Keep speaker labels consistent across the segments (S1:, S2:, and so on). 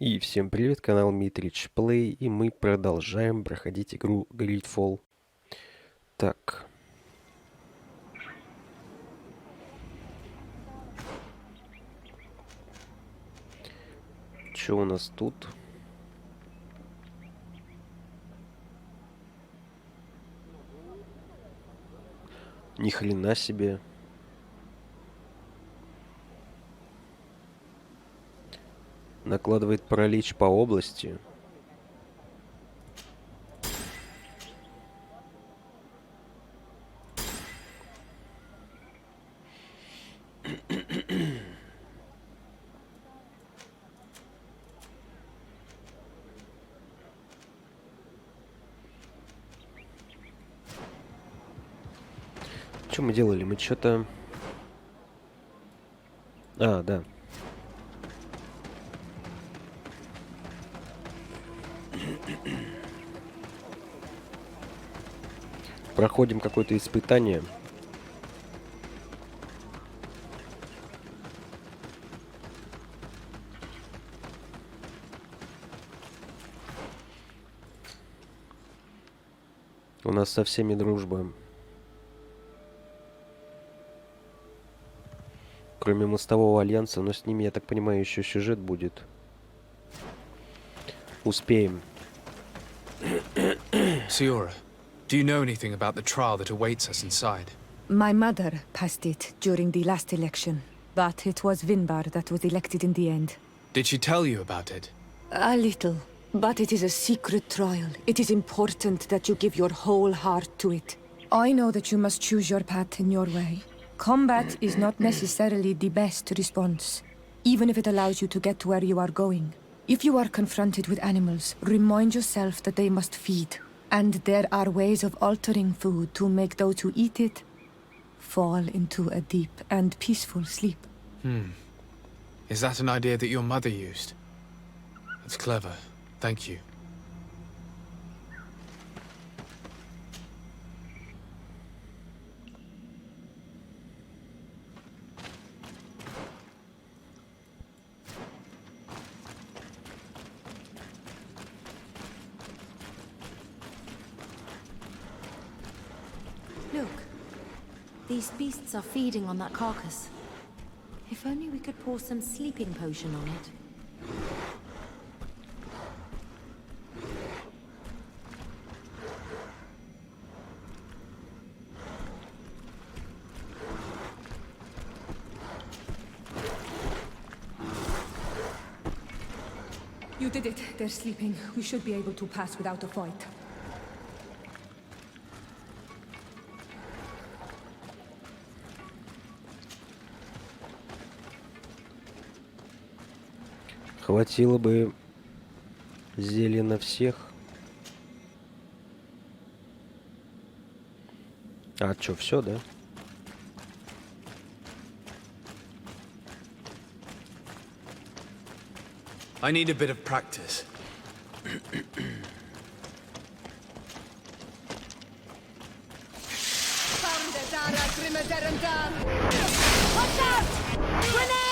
S1: И всем привет, канал MitrichPlay, и мы продолжаем проходить игру GreedFall. Так. Что у нас тут? Ни хрена себе. Накладывает паралич по области. Что мы делали? Мы что-то... да. Проходим какое-то испытание. У нас со всеми дружба. Кроме мостового альянса, но с ними, я так понимаю, еще сюжет будет. Успеем.
S2: Siora, do you know anything about the trial that awaits us inside?
S3: My mother passed it during the last election, but it was Vinbar that was elected in the end.
S2: Did she tell you about it?
S3: A little, but it is a secret trial. It is important that you give your whole heart to it. I know that you must choose your path in your way. Combat is not necessarily the best response, even if it allows you to get to where you are going. If you are confronted with animals, remind yourself that they must feed. And there are ways of altering food to make those who eat it fall into a deep and peaceful sleep.
S2: Is that an idea that your mother used? That's clever. Thank you.
S4: Look, these beasts are feeding on that carcass. If only we could pour some sleeping potion on it.
S3: You did it. They're sleeping. We should be able to pass without a fight.
S1: Хватило бы зелья на всех. А чё, все, да?
S2: I need a bit of practice.
S4: Watch out! Grenade!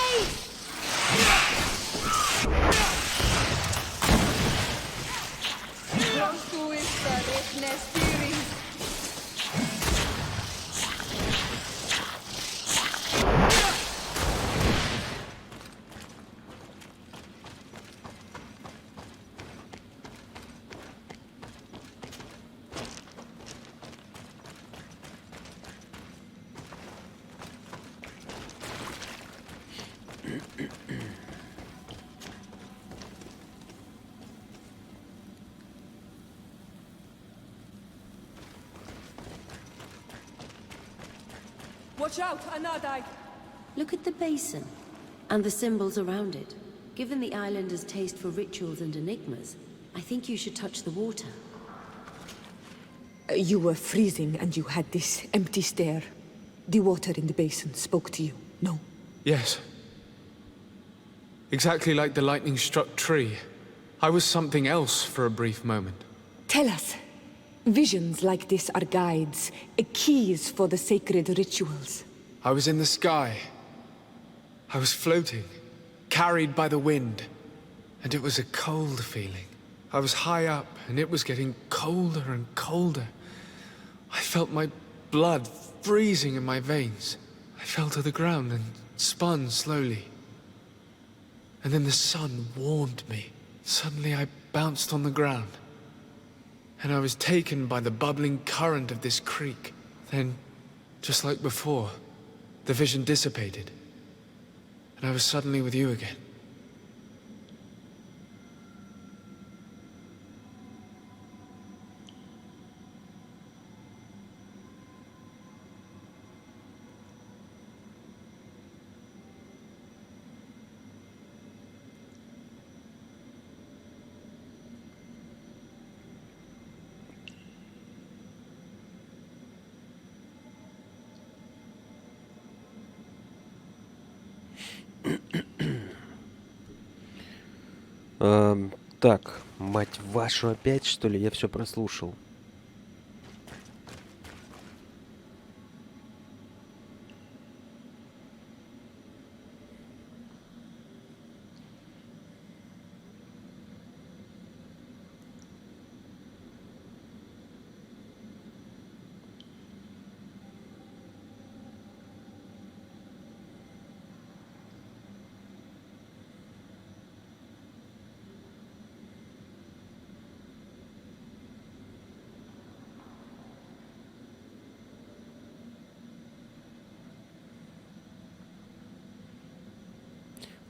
S3: Watch out, Anadai!
S4: Look at the basin and the symbols around it. Given the islanders' taste for rituals and enigmas, I think you should touch the water.
S3: You were freezing and you had this empty stare. The water in the basin spoke to you, no?
S2: Yes. Exactly like the lightning-struck tree. I was something else for a brief moment.
S3: Tell us. Visions like this are guides, keys for the sacred rituals.
S2: I was in the sky. I was floating, carried by the wind. And it was a cold feeling. I was high up, and it was getting colder and colder. I felt my blood freezing in my veins. I fell to the ground and spun slowly. And then the sun warmed me. Suddenly I bounced on the ground. And I was taken by the bubbling current of this creek. Then, just like before, the vision dissipated. And I was suddenly with you again.
S1: Так, мать вашу, опять что ли? Я все прослушал.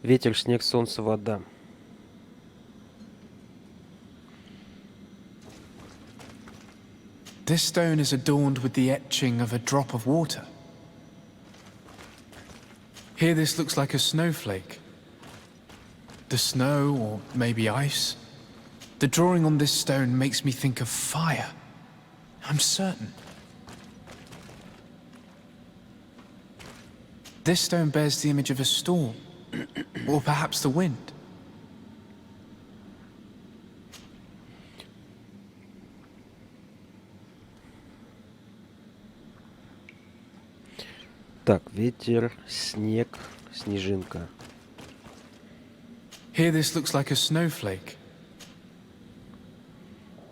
S1: Ветер, снег, солнце, вода.
S2: This stone is adorned with the etching of a drop of water. Here this looks like a snowflake. The snow, or maybe ice. The drawing on this stone makes me think of fire. I'm certain. This stone bears the image of a storm. Or perhaps the wind.
S1: Так, ветер, снег, снежинка.
S2: Here this looks like a snowflake.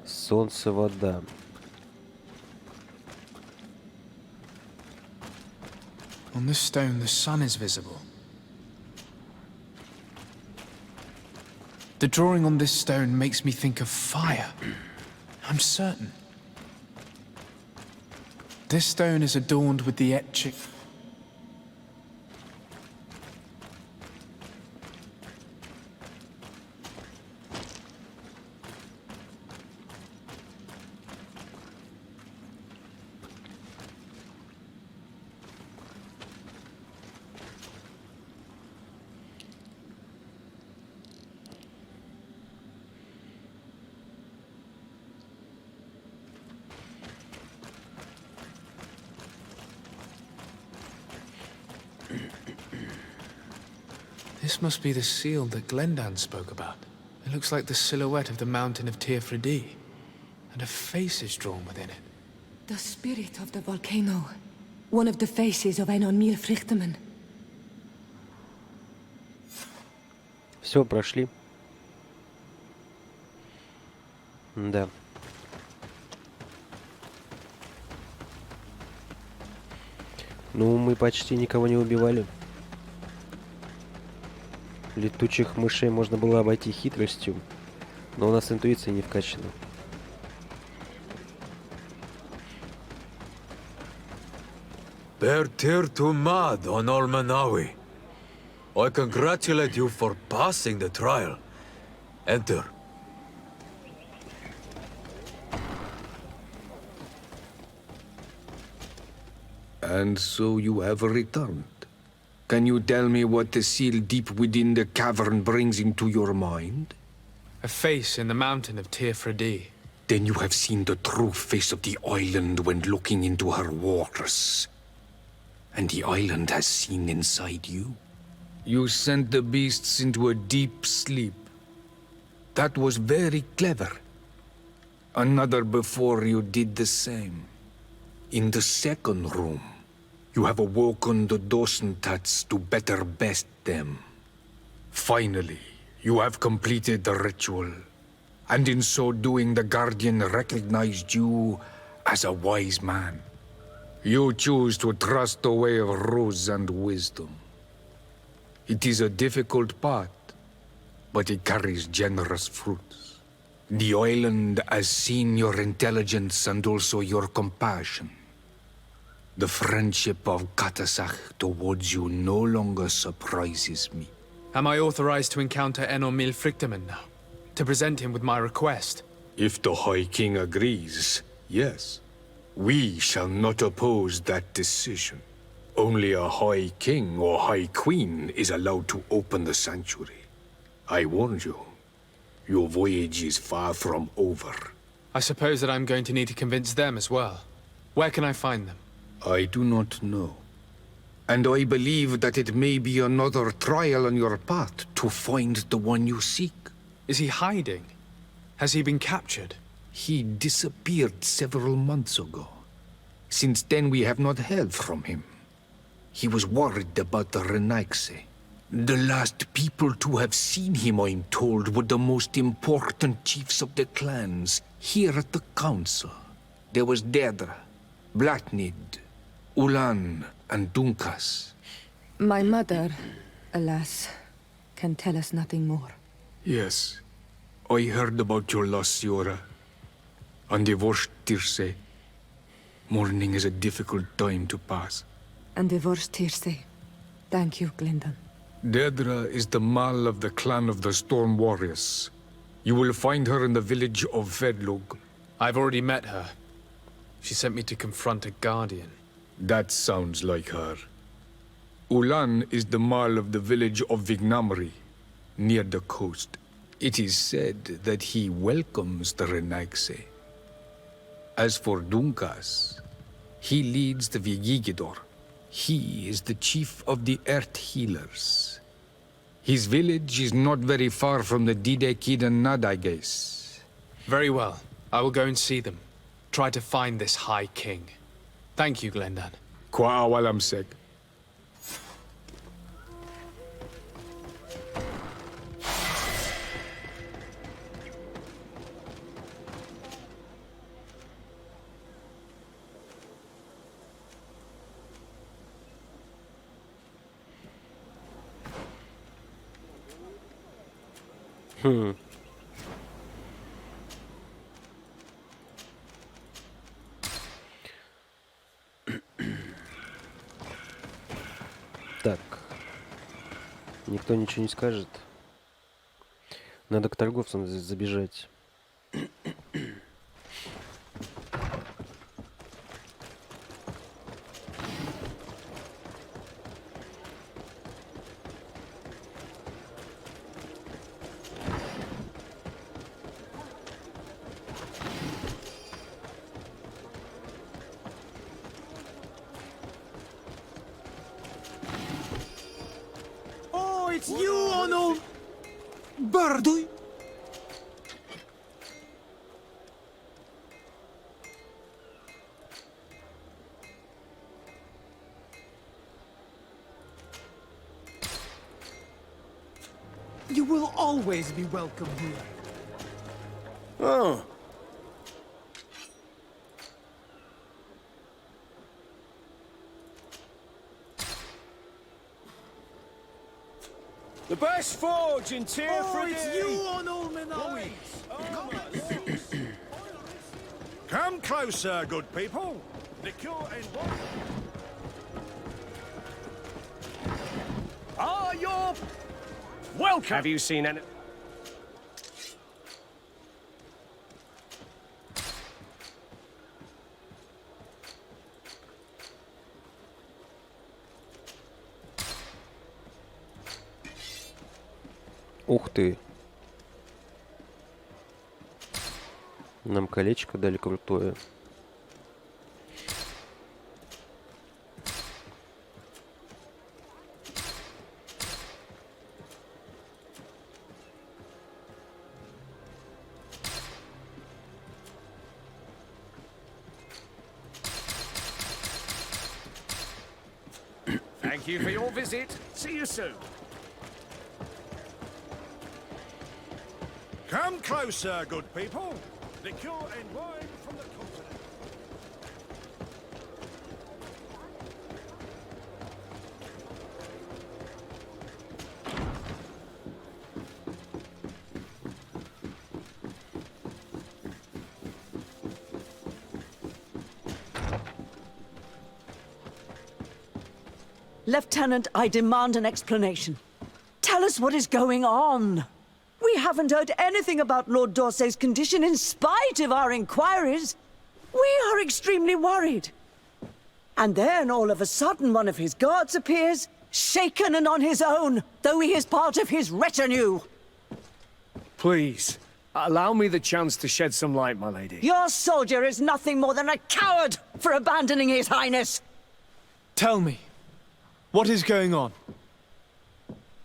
S1: Солнце, вода.
S2: On this stone the sun is visible. The drawing on this stone makes me think of fire. I'm certain. This stone is adorned with the etching. This must be the seal that Glendan spoke about. It looks like the silhouette of the mountain of Tearfredi, and a face is drawn within it.
S3: The spirit of the volcano. One of the faces of Einon Milfrichtemann.
S1: Все, прошли. Да. Ну, мы почти никого не убивали. Летучих мышей можно было обойти хитростью, но у нас интуиция не вкачана.
S5: Bertir to Mad on Olmanawi. I congratulate you for passing the trial. Enter.
S6: And so you have returned. Can you tell me what the seal deep within the cavern brings into your mind?
S2: A face in the mountain of Tearfredi.
S6: Then you have seen the true face of the island when looking into her waters. And the island has seen inside you. You sent the beasts into a deep sleep. That was very clever. Another before you did the same. In the second room, you have awoken the Dosentats to better best them. Finally, You have completed the ritual, and in so doing the Guardian recognized you as a wise man. You choose to trust the way of rules and wisdom. It is a difficult path, but it carries generous fruits. The island has seen your intelligence and also your compassion. The friendship of Katasach towards you no longer surprises me.
S2: Am I authorized to encounter Enomil Frichtemann now? To present him with my request?
S6: If the High King agrees, yes. We shall not oppose that decision. Only a High King or High Queen is allowed to open the sanctuary. I warn you, your voyage is far from over.
S2: I suppose that I'm going to need to convince them as well. Where can I find them?
S6: I do not know. And I believe that it may be another trial on your path to find the one you seek.
S2: Is he hiding? Has he been captured?
S6: He disappeared several months ago. Since then we have not heard from him. He was worried about the Renaigse. The last people to have seen him, I'm told, were the most important chiefs of the clans here at the council. There was Dedra, Blatnid, Ulan, and Dunkas.
S3: My mother, alas, can tell us nothing more.
S6: Yes, I heard about your loss, Siora. And divorced Tirce. Mourning is a difficult time to pass.
S3: And divorced Tirce. Thank you, Glyndon.
S6: Dedra is the Mal of the clan of the Storm Warriors. You will find her in the village of Vedlug.
S2: I've already met her. She sent me to confront a guardian.
S6: That sounds like her. Ulan is the Mal of the village of Vignamri, near the coast. It is said that he welcomes the Renaigse. As for Dunkas, he leads the Vigigidor. He is the chief of the Earth Healers. His village is not very far from the Didekid and Nadages.
S2: Very well. I will go and see them. Try to find this High King. Thank you, Glendan.
S6: Kwa awalamsek.
S1: Так. Никто ничего не скажет. Надо к торговцам забежать.
S7: It's you, Ono! Barduy! You will always be welcome here.
S8: Oh. The best forge in Tier 3.
S7: It's you on Ulmanawi!
S8: Come closer, good people. Liqueur and wine. Are you welcome? Have you seen any?
S1: Ух ты. Нам колечко дали крутое.
S8: Thank you for your visit. See you soon. Come closer, good people. Liquor and wine from the continent.
S9: Lieutenant, I demand an explanation. Tell us what is going on. We haven't heard anything about Lord D'Orsay's condition in spite of our inquiries. We are extremely worried. And then, all of a sudden, one of his guards appears, shaken and on his own, though he is part of his retinue.
S10: Please, allow me the chance to shed some light, my lady.
S9: Your soldier is nothing more than a coward for abandoning his highness.
S2: Tell me, what is going on?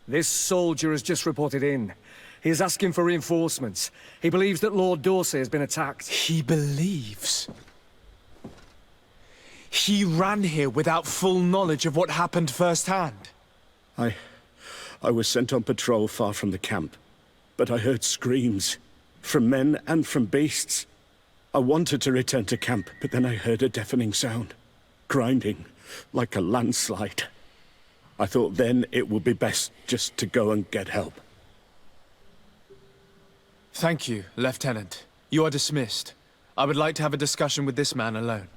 S10: This soldier has just reported in. He is asking for reinforcements. He believes that Lord D'Orsay has been attacked.
S2: He believes. He ran here without full knowledge of what happened firsthand.
S11: I was sent on patrol far from the camp, but I heard screams, from men and from beasts. I wanted to return to camp, but then I heard a deafening sound, grinding, like a landslide. I thought then it would be best just to go and get help.
S2: Thank you, Lieutenant. You are dismissed. I would like to have a discussion with this man alone.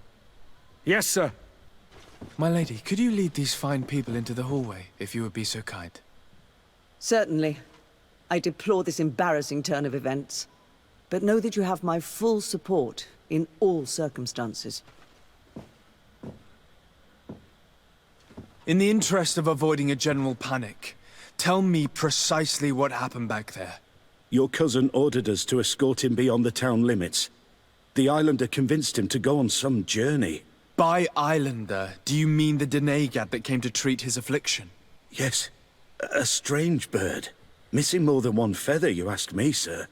S10: Yes, sir.
S2: My lady, could you lead these fine people into the hallway, if you would be so kind?
S9: Certainly. I deplore this embarrassing turn of events. But know that you have my full support in all circumstances.
S2: In the interest of avoiding a general panic, tell me precisely what happened back there.
S11: Your cousin ordered us to escort him beyond the town limits. The islander convinced him to go on some journey.
S2: By islander, do you mean the Denegad that came to treat his affliction?
S11: Yes, a strange bird. Missing more than one feather, you ask me, sir.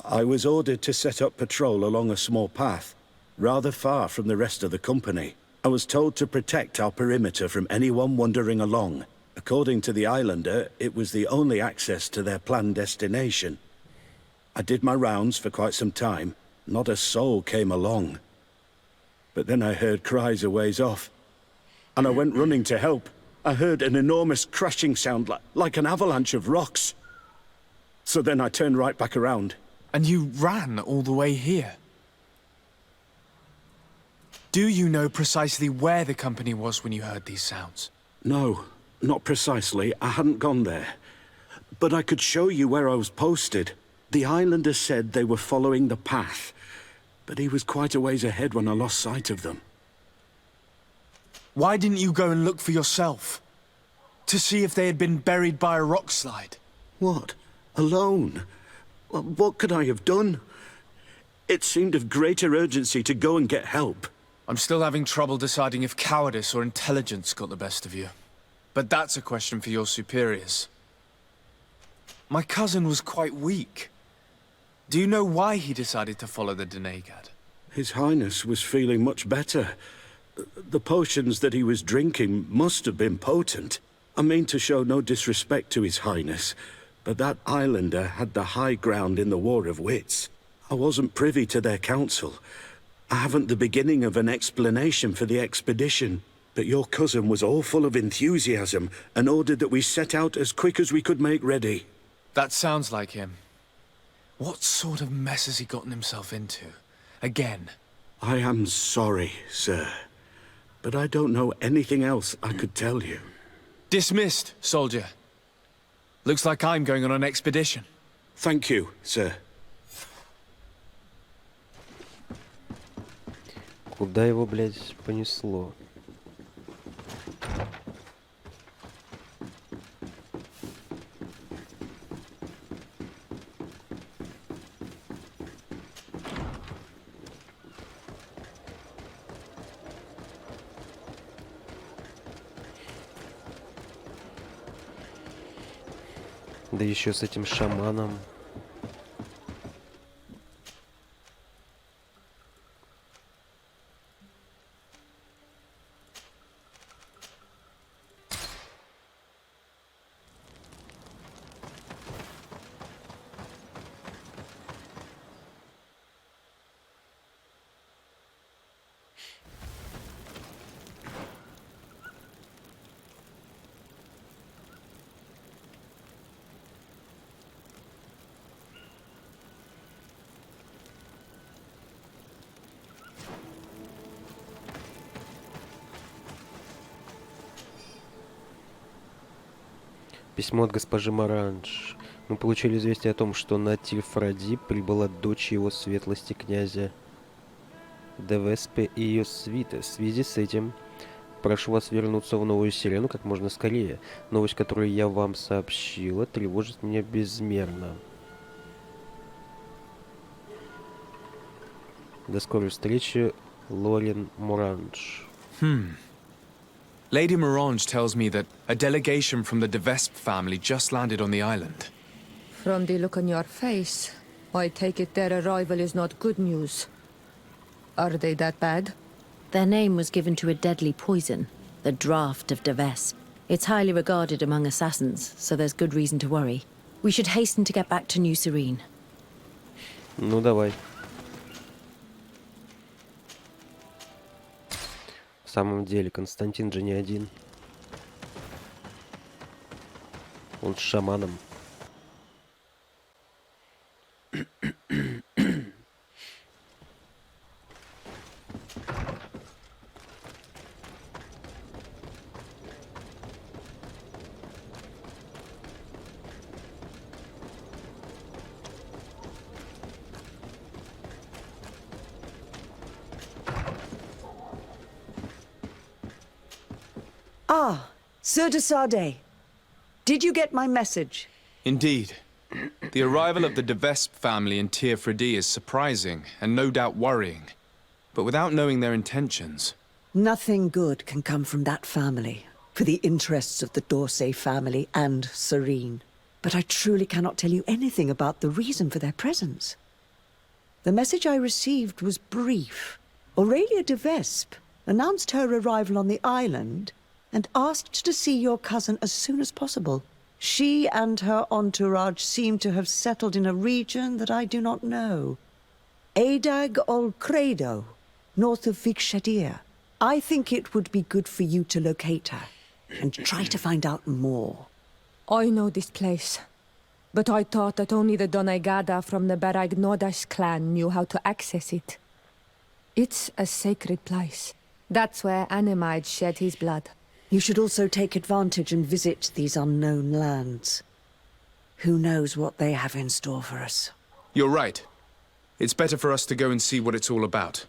S11: I was ordered to set up patrol along a small path, rather far from the rest of the company. I was told to protect our perimeter from anyone wandering along. According to the islander, it was the only access to their planned destination. I did my rounds for quite some time. Not a soul came along. But then I heard cries a ways off, and I went running to help. I heard an enormous crashing sound like an avalanche of rocks. So then I turned right back around.
S2: And you ran all the way here? Do you know precisely where the company was when you heard these sounds?
S11: No, not precisely. I hadn't gone there. But I could show you where I was posted. The islander said they were following the path, but he was quite a ways ahead when I lost sight of them.
S2: Why didn't you go and look for yourself? To see if they had been buried by a rock slide?
S11: What? Alone? What could I have done? It seemed of greater urgency to go and get help.
S2: I'm still having trouble deciding if cowardice or intelligence got the best of you. But that's a question for your superiors. My cousin was quite weak. Do you know why he decided to follow the Denegad?
S11: His Highness was feeling much better. The potions that he was drinking must have been potent. I mean to show no disrespect to His Highness, but that islander had the high ground in the War of Wits. I wasn't privy to their counsel. I haven't the beginning of an explanation for the expedition, but your cousin was all full of enthusiasm and ordered that we set out as quick as we could make ready.
S2: That sounds like him. What sort of mess has he gotten himself into? Again?
S11: I am sorry, sir, but I don't know anything else I could tell you.
S2: Dismissed, soldier. Looks like I'm going on an expedition.
S11: Thank you, sir.
S1: Куда его, блядь, понесло? Да еще с этим шаманом. Письмо от госпожи Маранж. Мы получили известие о том, что на Тильфради прибыла дочь его светлости князя Девеспе и ее свита. В связи с этим прошу вас вернуться в Новую Сирену как можно скорее. Новость, которую я вам сообщила, тревожит меня безмерно. До скорой встречи, Лорен Моранж.
S2: Lady Morange tells me that a delegation from the Devesp family just landed on the island.
S3: From the look on your face, I take it their arrival is not good news. Are they that bad?
S4: Their name was given to a deadly poison, the Draft of Devesp. It's highly regarded among assassins, so there's good reason to worry. We should hasten to get back to New Serene.
S1: Ну, давай. В самом деле, Константин же не один. Он с шаманом.
S9: Ah, Sir de Sardet. Did you get my message?
S2: Indeed. The arrival of the Devesp family in Tierfredi is surprising and no doubt worrying. But without knowing their intentions...
S9: Nothing good can come from that family, for the interests of the D'Orsay family and Serene. But I truly cannot tell you anything about the reason for their presence. The message I received was brief. Aurelia de Vespe announced her arrival on the island and asked to see your cousin as soon as possible. She and her entourage seem to have settled in a region that I do not know. Adag ol Credo, north of Vikshadir. I think it would be good for you to locate her and try to find out more.
S3: I know this place, but I thought that only the Donaigada from the Baragnodas clan knew how to access it. It's a sacred place. That's where Animide shed his blood.
S9: You should also take advantage and visit these unknown lands. Who knows what they have in store for us?
S2: You're right. It's better for us to go and see what it's all about.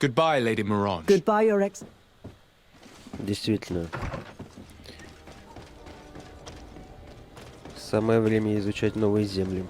S2: Goodbye, Lady Morange.
S9: Goodbye, Your Ex...
S1: Действительно. Самое время изучать новые земли.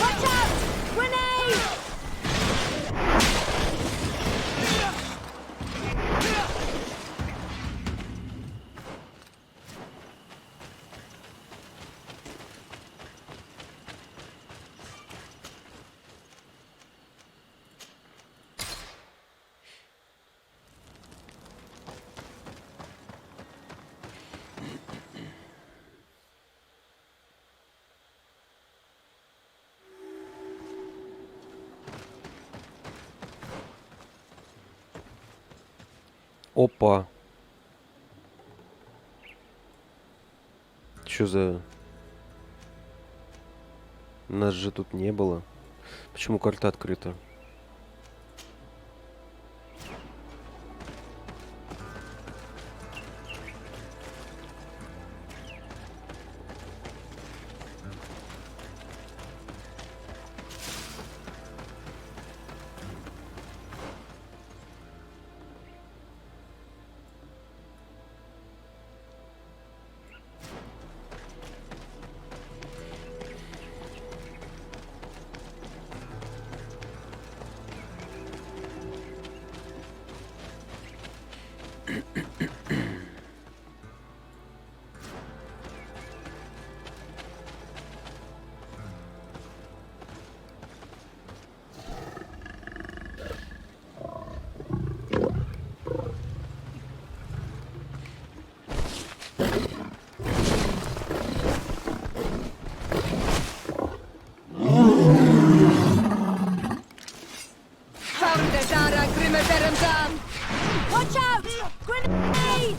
S9: Watch out! Grenade!
S1: Опа. Чё за... Нас же тут не было. Почему карта открыта?
S3: Watch out! Grenade!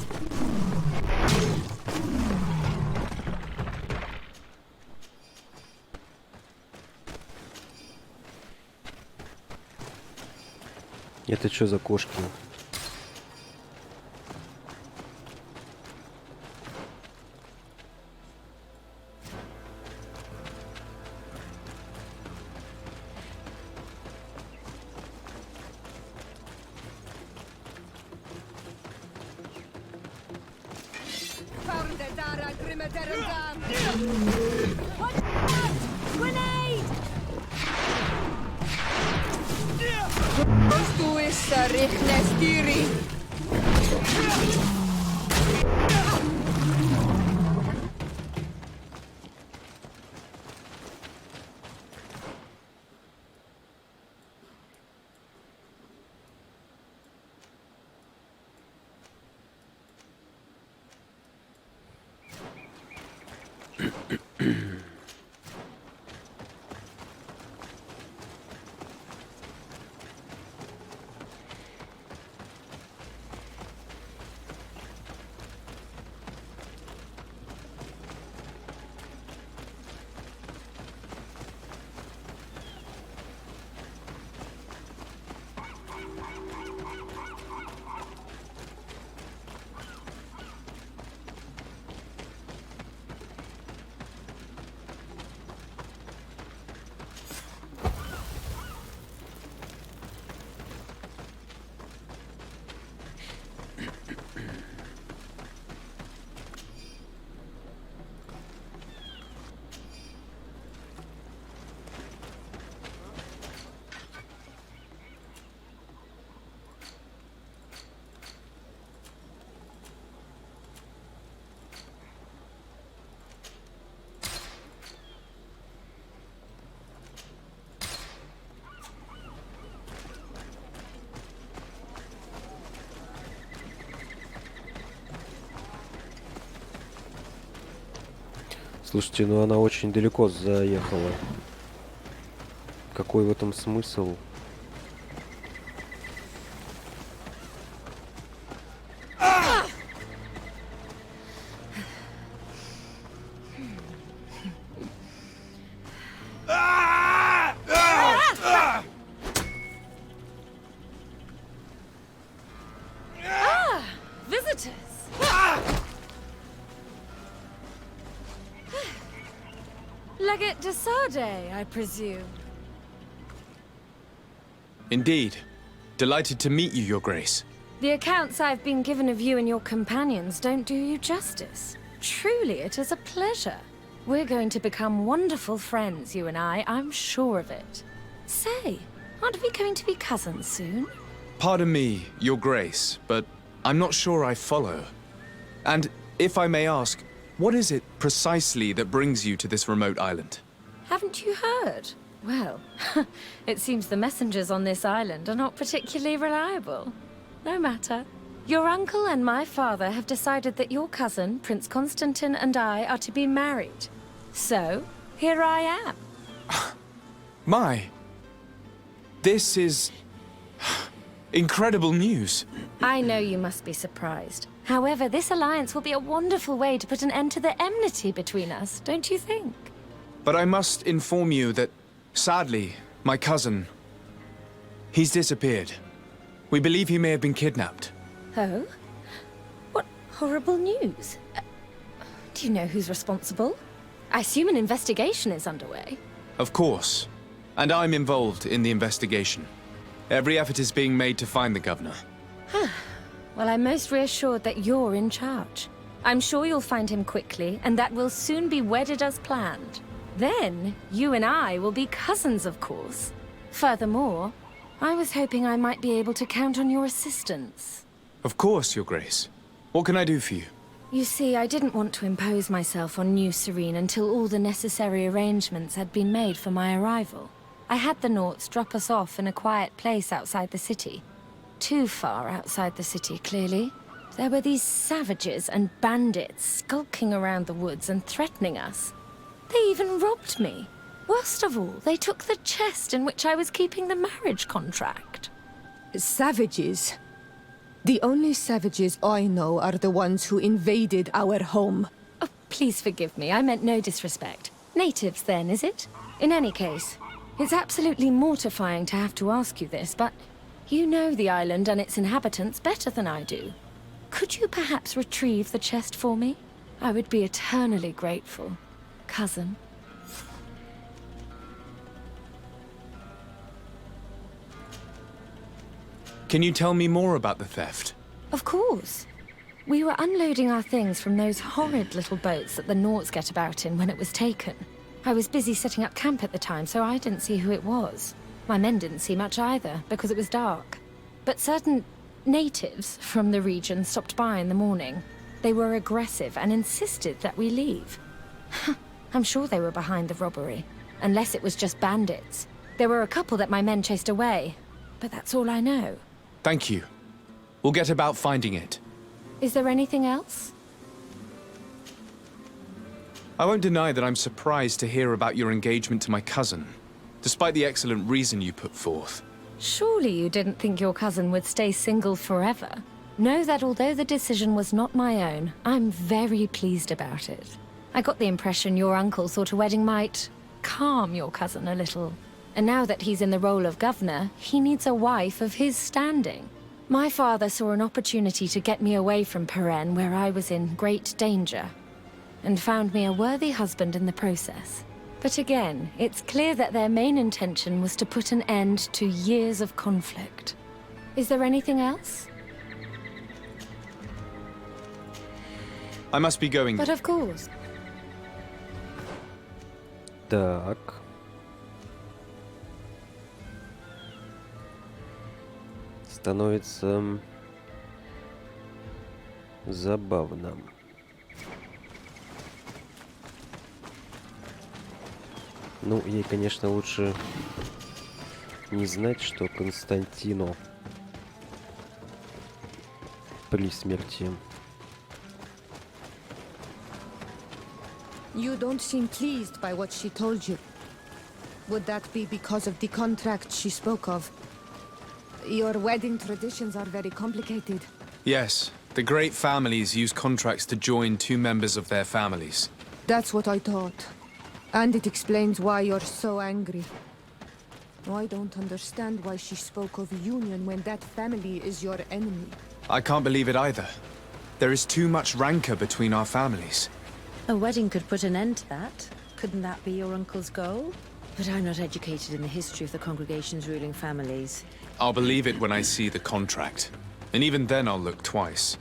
S1: Это что за кошки? Слушайте, ну она очень далеко заехала. Какой в этом смысл?
S3: I presume.
S2: Indeed. Delighted to meet you, Your Grace.
S3: The accounts I've been given of you and your companions don't do you justice. Truly, it is a pleasure. We're going to become wonderful friends, you and I'm sure of it. Say, aren't we going to be cousins soon?
S2: Pardon me, Your Grace, but I'm not sure I follow. And if I may ask, what is it precisely that brings you to this remote island?
S3: Haven't you heard? Well, it seems the messengers on this island are not particularly reliable. No matter. Your uncle and my father have decided that your cousin, Prince Constantine, and I are to be married. So, here I am.
S2: This is incredible news.
S3: I know you must be surprised. However, this alliance will be a wonderful way to put an end to the enmity between us, don't you think?
S2: But I must inform you that, sadly, my cousin, he's disappeared. We believe he may have been kidnapped.
S3: Oh? What horrible news. Do you know who's responsible? I assume an investigation is underway.
S2: Of course. And I'm involved in the investigation. Every effort is being made to find the governor.
S3: Well, I'm most reassured that you're in charge. I'm sure you'll find him quickly, and that we'll soon be wedded as planned. Then, you and I will be cousins, of course. Furthermore, I was hoping I might be able to count on your assistance.
S2: Of course, Your Grace. What can I do for you?
S12: You see, I didn't want to impose myself on New Serene until all the necessary arrangements had been made for my arrival. I had the Naughts drop us off in a quiet place outside the city. Too far outside the city, clearly. There were these savages and bandits skulking around the woods and threatening us. They even robbed me. Worst of all, they took the chest in which I was keeping the marriage contract.
S3: Savages? The only savages I know are the ones who invaded our home.
S12: Oh, please forgive me, I meant no disrespect. Natives then, is it? In any case, it's absolutely mortifying to have to ask you this, but you know the island and its inhabitants better than I do. Could you perhaps retrieve the chest for me? I would be eternally grateful, cousin.
S2: Can you tell me more about the theft?
S12: Of course. We were unloading our things from those horrid little boats that the Naughts get about in when it was taken. I was busy setting up camp at the time, so I didn't see who it was. My men didn't see much either, because it was dark. But certain natives from the region stopped by in the morning. They were aggressive and insisted that we leave. I'm sure they were behind the robbery, unless it was just bandits. There were a couple that my men chased away, but that's all I know.
S2: Thank you. We'll get about finding it.
S12: Is there anything else?
S2: I won't deny that I'm surprised to hear about your engagement to my cousin, despite the excellent reason you put forth.
S12: Surely you didn't think your cousin would stay single forever? Know that although the decision was not my own, I'm very pleased about it. I got the impression your uncle thought a wedding might calm your cousin a little. And now that he's in the role of governor, he needs a wife of his standing. My father saw an opportunity to get me away from Peren, where I was in great danger, and found me a worthy husband in the process. But again, it's clear that their main intention was to put an end to years of conflict. Is there anything else?
S2: I must be going.
S12: But of course.
S1: Так. Становится забавно. Ну, ей, конечно, лучше не знать, что Константину при смерти.
S3: You don't seem pleased by what she told you. Would that be because of the contract she spoke of? Your wedding traditions are very complicated.
S2: Yes, the great families use contracts to join two members of their families.
S3: That's what I thought. And it explains why you're so angry. I don't understand why she spoke of union when that family is your enemy.
S2: I can't believe it either. There is too much rancor between our families.
S4: A wedding could put an end to that. Couldn't that be your uncle's goal? But I'm not educated in the history of the congregation's ruling families.
S2: I'll believe it when I see the contract. And even then I'll look twice.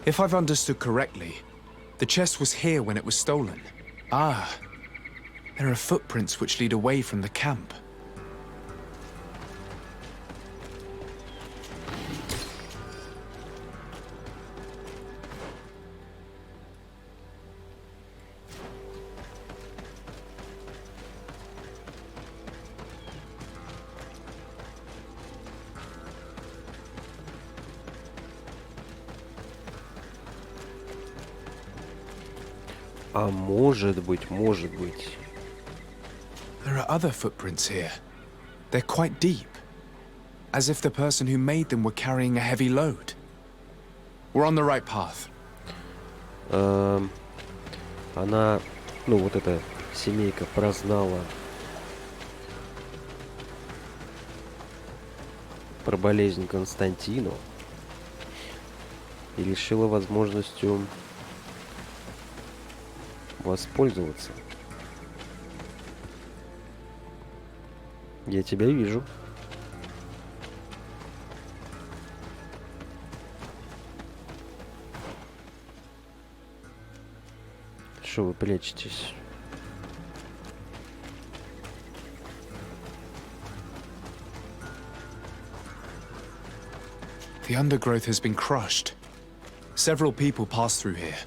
S2: If I've understood correctly, the chest was here when it was stolen. Ah, there are footprints which lead away from the camp.
S1: А может быть.
S2: There are other footprints here. They're quite deep. As if the person who made them were carrying a heavy load. We're on the right path.
S1: Она, ну вот эта семейка прознала про болезнь Константину и решила возможностью воспользоваться. Я тебя вижу. Что вы прячетесь?
S2: The undergrowth has been crushed. Several people pass through here.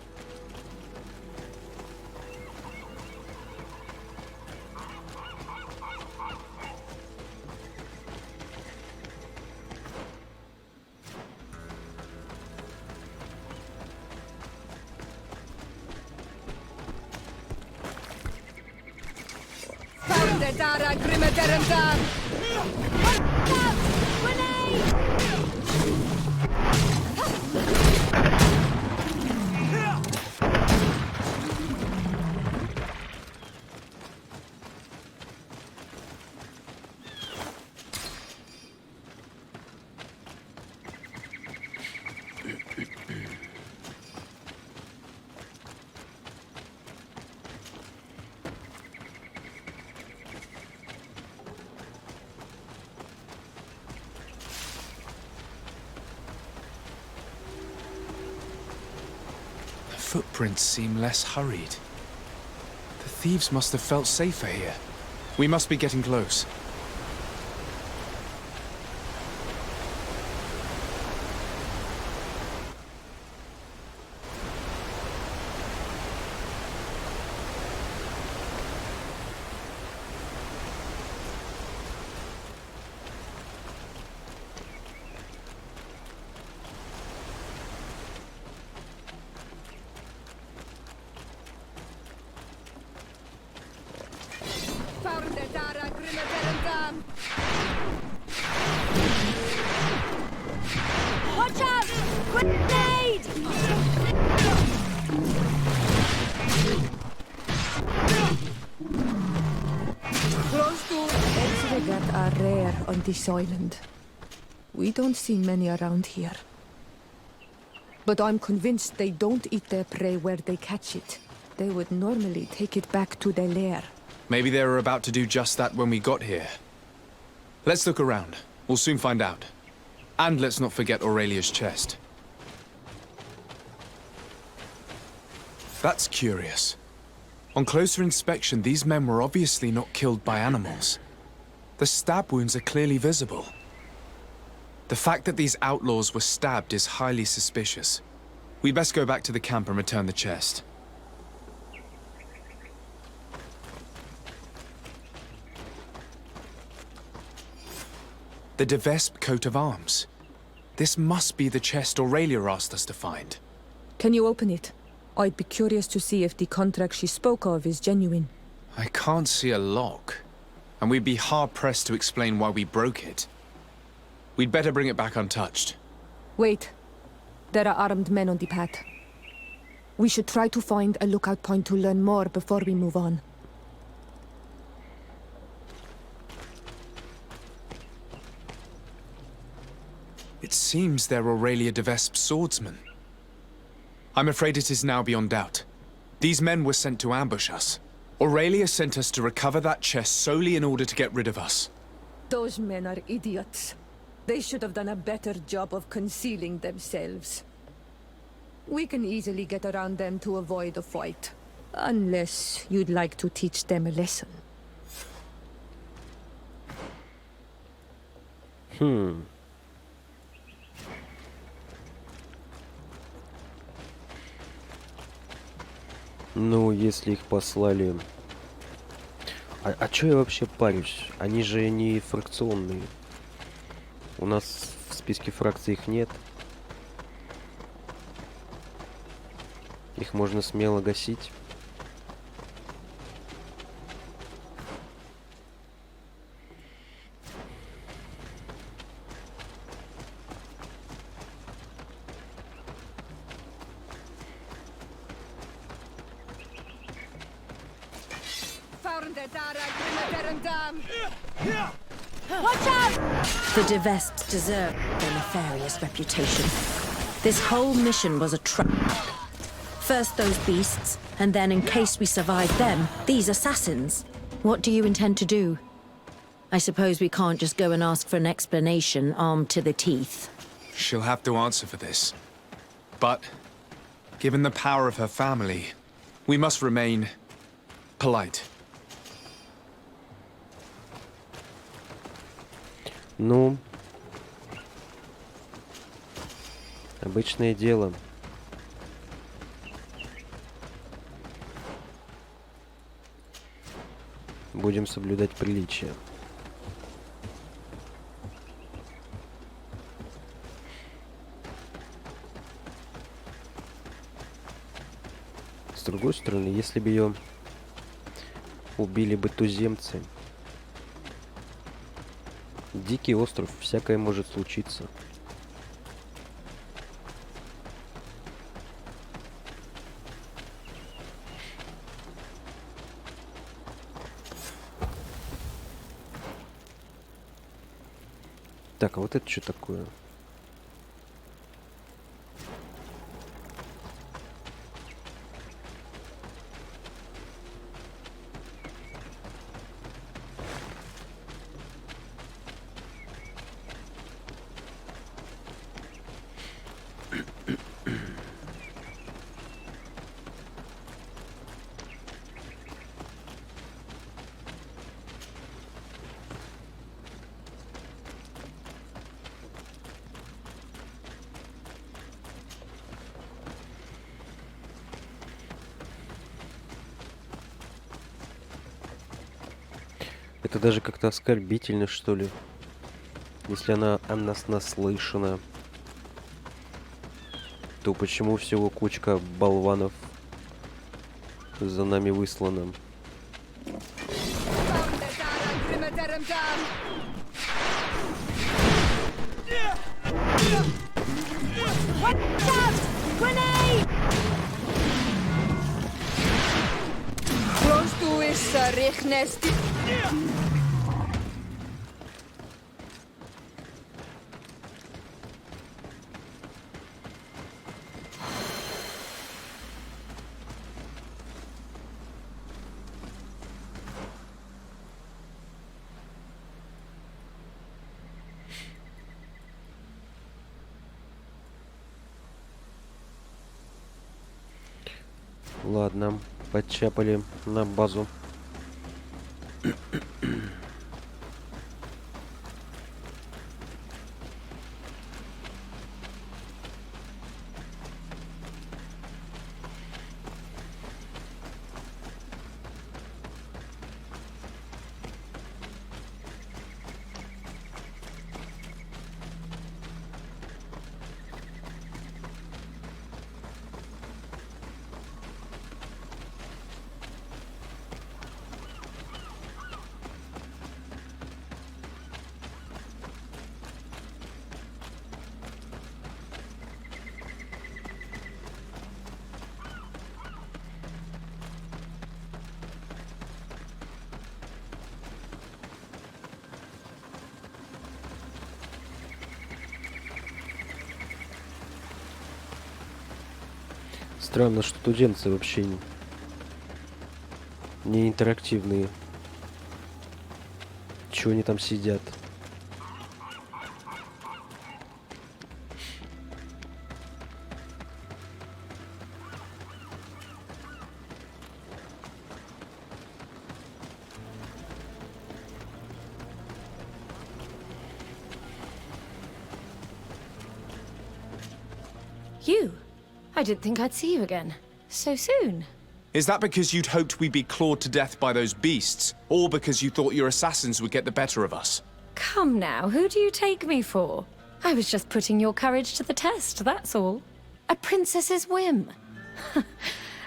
S2: The footprints seem less hurried. The thieves must have felt safer here. We must be getting close.
S3: Watch out! Grenade! Close to Exregat are rare on this island. We don't see many around here. But I'm convinced they don't eat their prey where they catch it. They would normally take it back to their lair.
S2: Maybe they were about to do just that when we got here. Let's look around. We'll soon find out. And let's not forget Aurelia's chest. That's curious. On closer inspection, these men were obviously not killed by animals. The stab wounds are clearly visible. The fact that these outlaws were stabbed is highly suspicious. We'd best go back to the camp and return the chest. The De Vespe coat of arms. This must be the chest Aurelia asked us to find.
S3: Can you open it? I'd be curious to see if the contract she spoke of is genuine.
S2: I can't see a lock, and we'd be hard-pressed to explain why we broke it. We'd better bring it back untouched.
S3: Wait. There are armed men on the path. We should try to find a lookout point to learn more before we move on.
S2: It seems they're Aurelia de Vespe's swordsmen. I'm afraid it is now beyond doubt. These men were sent to ambush us. Aurelia sent us to recover that chest solely in order to get rid of us.
S3: Those men are idiots. They should have done a better job of concealing themselves. We can easily get around them to avoid a fight. Unless you'd like to teach them a lesson.
S1: Ну, если их послали... А чё я вообще парюсь? Они же не фракционные. У нас в списке фракций их нет. Их можно смело гасить.
S3: Watch out!
S4: The De Vespes deserve their nefarious reputation. This whole mission was a trap. First those beasts, and then, in case we survive them, these assassins. What do you intend to do? I suppose we can't just go and ask for an explanation armed to the teeth.
S2: She'll have to answer for this. But, given the power of her family, We must remain polite.
S1: Ну, обычное дело. Будем соблюдать приличия. С другой стороны, если бы ее убили бы туземцы, дикий остров, всякое может случиться. Так, а вот это что такое? Это даже как-то оскорбительно, что ли. Если она о нас наслышана, то почему всего кучка болванов за нами выслана? Ладно, подчапали на базу. Странно, что туземцы вообще не интерактивные. Чего они там сидят?
S12: You? I didn't think I'd see you again. So soon.
S2: Is that because you'd hoped we'd be clawed to death by those beasts, or because you thought your assassins would get the better of us?
S12: Come now, who do you take me for? I was just putting your courage to the test, that's all. A princess's whim.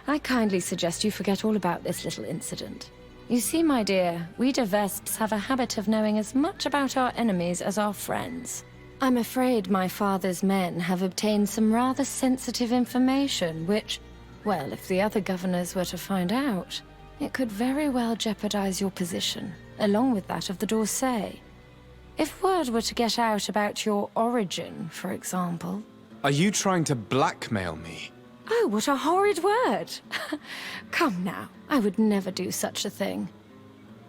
S12: I kindly suggest you forget all about this little incident. You see, my dear, we Vesps have a habit of knowing as much about our enemies as our friends. I'm afraid my father's men have obtained some rather sensitive information, which, well, if the other governors were to find out, it could very well jeopardize your position, along with that of the D'Orsay. If word were to get out about your origin, for example...
S2: Are you trying to blackmail me?
S12: Oh, what a horrid word! Come now, I would never do such a thing.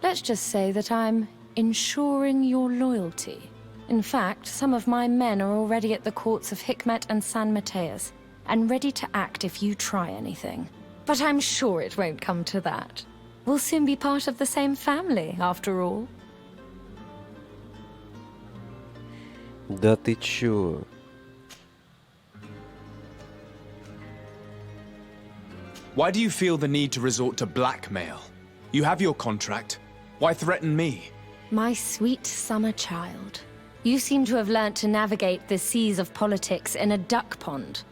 S12: Let's just say that I'm ensuring your loyalty. In fact, some of my men are already at the courts of Hikmet and San Mateus, and ready to act if you try anything. But I'm sure it won't come to that. We'll soon be part of the same family, after all.
S1: Да ты чё?
S13: Why do you feel the need to resort to blackmail? You have your contract. Why threaten me?
S12: My sweet summer child. You seem to have learnt to navigate the seas of politics in a duck pond.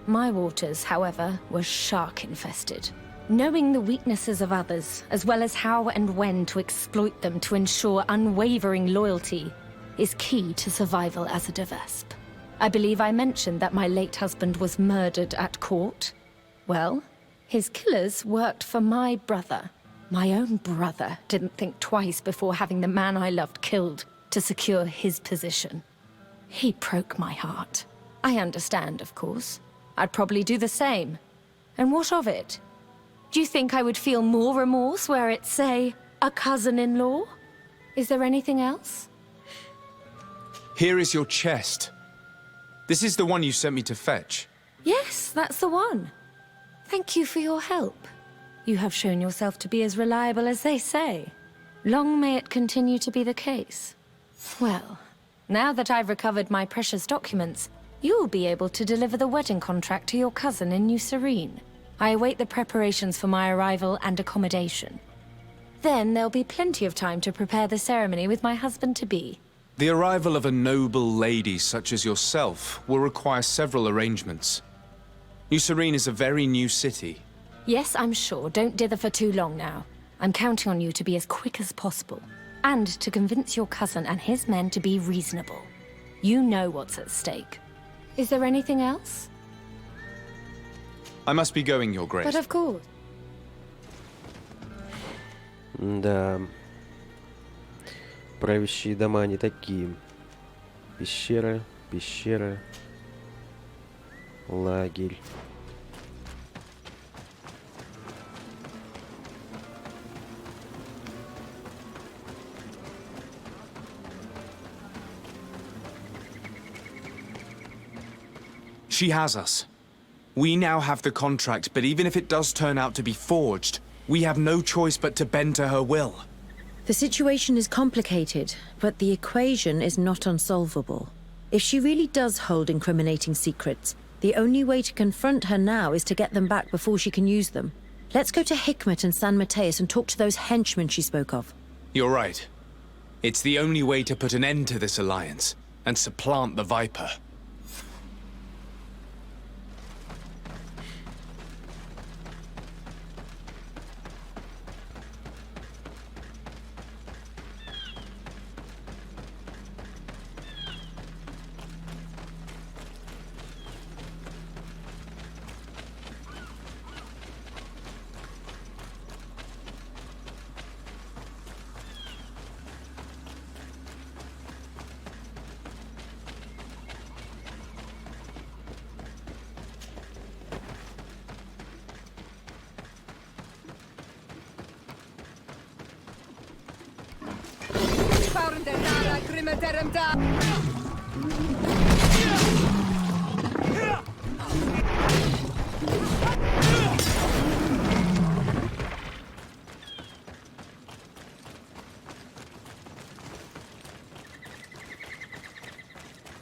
S12: My waters, however, were shark-infested. Knowing the weaknesses of others, as well as how and when to exploit them to ensure unwavering loyalty, is key to survival as a Devesp. I believe I mentioned that my late husband was murdered at court. Well, his killers worked for my brother. My own brother didn't think twice before having the man I loved killed to secure his position. He broke my heart. I understand, of course. I'd probably do the same. And what of it? Do you think I would feel more remorse were it, say, a cousin-in-law? Is there anything else?
S13: Here is your chest. This is the one you sent me to fetch.
S12: Yes, that's the one. Thank you for your help. You have shown yourself to be as reliable as they say. Long may it continue to be the case. Well, now that I've recovered my precious documents, you'll be able to deliver the wedding contract to your cousin in New Serene. I await the preparations for my arrival and accommodation. Then there'll be plenty of time to prepare the ceremony with my husband-to-be.
S13: The arrival of a noble lady such as yourself will require several arrangements. New Serene is a very new city.
S12: Yes, I'm sure. Don't dither for too long now. I'm counting on you to be as quick as possible. And to convince your cousin and his men to be reasonable. You know what's at stake. Is there anything else?
S13: I must be going, Your Grace.
S12: But of course.
S1: Да. Правящие дома они такие. Пещера, пещера, лагерь.
S13: She has us. We now have the contract, but even if it does turn out to be forged, we have no choice but to bend to her will.
S4: The situation is complicated, but the equation is not unsolvable. If she really does hold incriminating secrets, the only way to confront her now is to get them back before she can use them. Let's go to Hikmet and San Mateus and talk to those henchmen she spoke of.
S13: You're right. It's the only way to put an end to this alliance and supplant the Viper.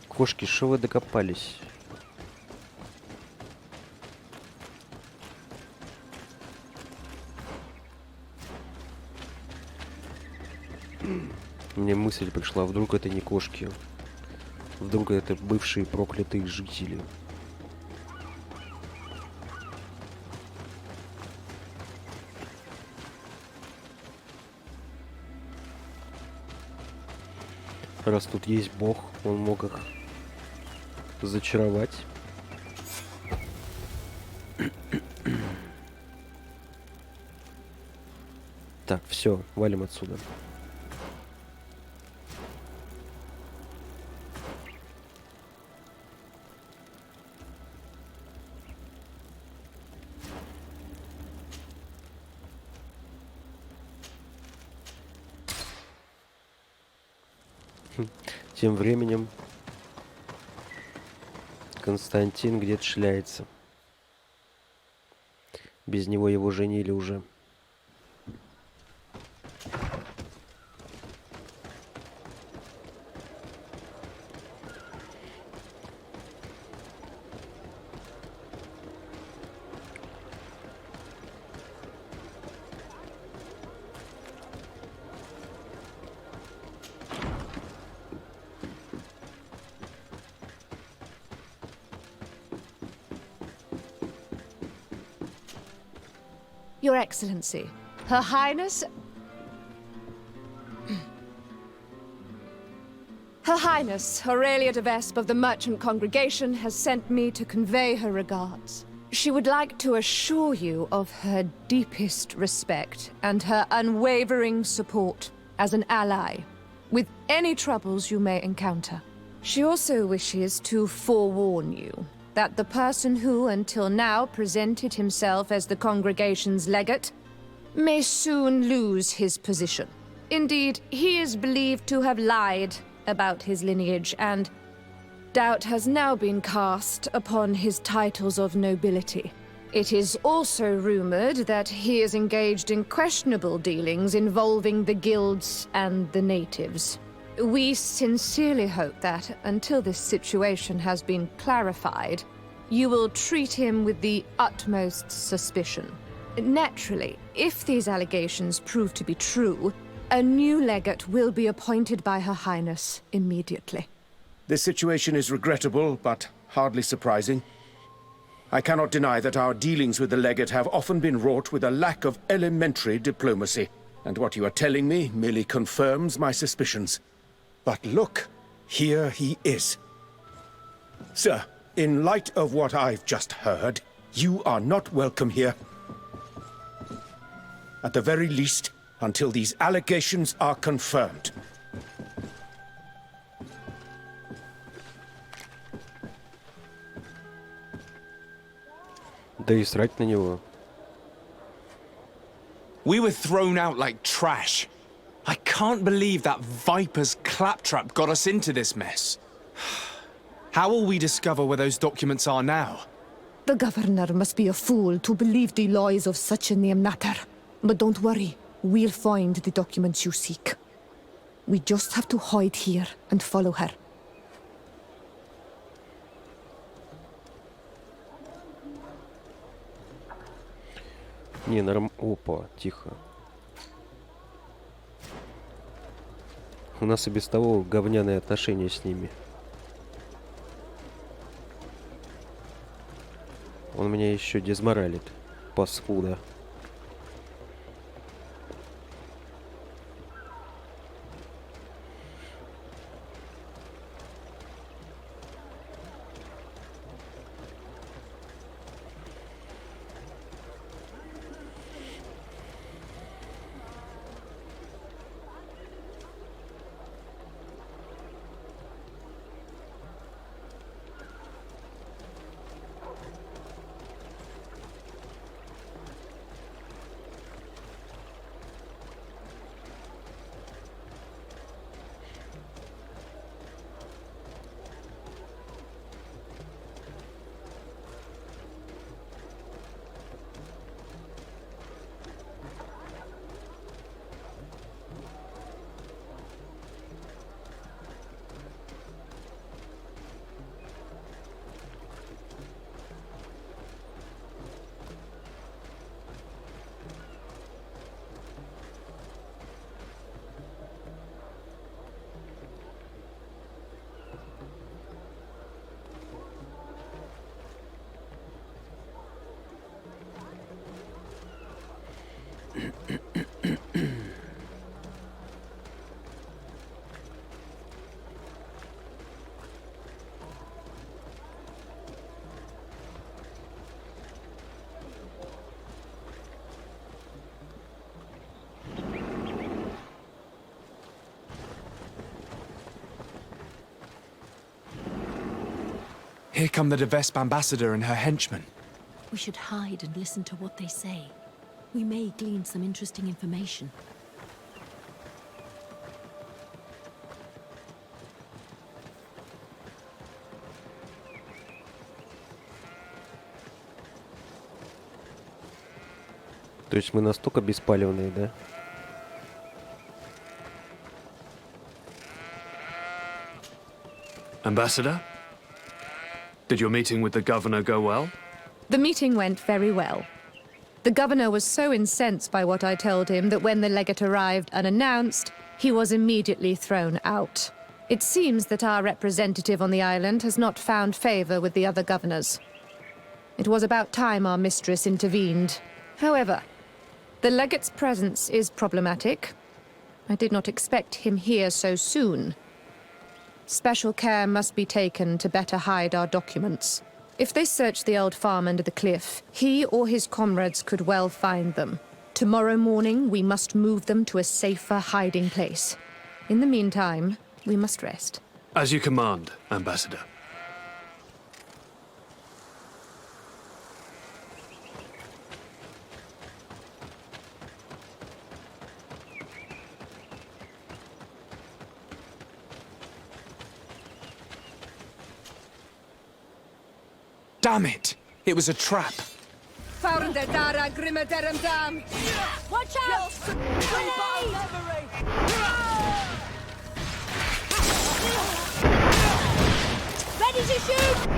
S1: Кошки, шо вы докопались? Мне мысль пришла, вдруг это не кошки. Вдруг это бывшие проклятые жители. Раз тут есть бог, он мог их зачаровать. Так, все, валим отсюда. Тем временем Константин где-то шляется. Без него его женили уже.
S3: Your Excellency, Her Highness... Her Highness, Aurelia de Vespe of the Merchant Congregation has sent me to convey her regards. She would like to assure you of her deepest respect and her unwavering support as an ally, with any troubles you may encounter. She also wishes to forewarn you that the person who until now presented himself as the congregation's legate may soon lose his position. Indeed, he is believed to have lied about his lineage, and doubt has now been cast upon his titles of nobility. It is also rumored that he is engaged in questionable dealings involving the guilds and the natives. We sincerely hope that, until this situation has been clarified, you will treat him with the utmost suspicion. Naturally, if these allegations prove to be true, a new legate will be appointed by Her Highness immediately.
S14: This situation is regrettable, but hardly surprising. I cannot deny that our dealings with the legate have often been wrought with a lack of elementary diplomacy, and what you are telling me merely confirms my suspicions. But look, here he is. Sir, in light of what I've just heard, you are not welcome here. At the very least, until these allegations are confirmed.
S1: Да и срать на него.
S13: We were thrown out like trash. I can't believe that Viper's claptrap got us into this mess. How will we discover where those documents are now?
S3: The governor must be a fool to believe the lies of such a name natter. But don't worry, we'll find the documents you seek. We just have to hide here and follow her.
S1: Не, Опа, тихо. У нас и без того говняные отношения с ними. Он меня еще дезморалит, паскуда.
S13: Here come the De Vespe ambassador and her henchmen.
S4: We should hide and listen to what they say. We may glean some interesting information.
S1: То есть мы настолько беспалевные, да?
S15: Ambassador? Did your meeting with the governor go well?
S16: The meeting went very well. The governor was so incensed by what I told him that when the legate arrived unannounced, he was immediately thrown out. It seems that our representative on the island has not found favor with the other governors. It was about time our mistress intervened. However, the legate's presence is problematic. I did not expect him here so soon. Special care must be taken to better hide our documents. If they search the old farm under the cliff, he or his comrades could well find them. Tomorrow morning, we must move them to a safer hiding place. In the meantime, we must rest.
S15: As you command, Ambassador.
S13: Damn it! It was a trap.
S3: Found the Dara Grimaderum Dam!
S9: Watch out! Ready to shoot!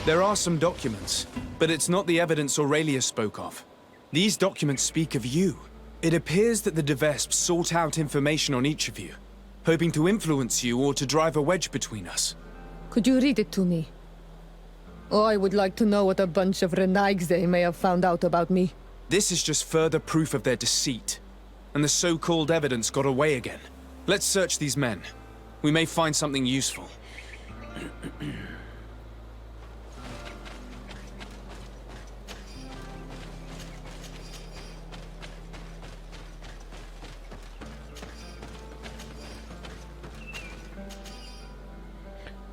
S13: There are some documents, but it's not the evidence Aurelia spoke of. These documents speak of you. It appears that the Devesps sought out information on each of you, hoping to influence you or to drive a wedge between us.
S16: Could you read it to me? Oh, I would like to know what a bunch of Renaigze may have found out about me.
S13: This is just further proof of their deceit, and the so-called evidence got away again. Let's search these men. We may find something useful.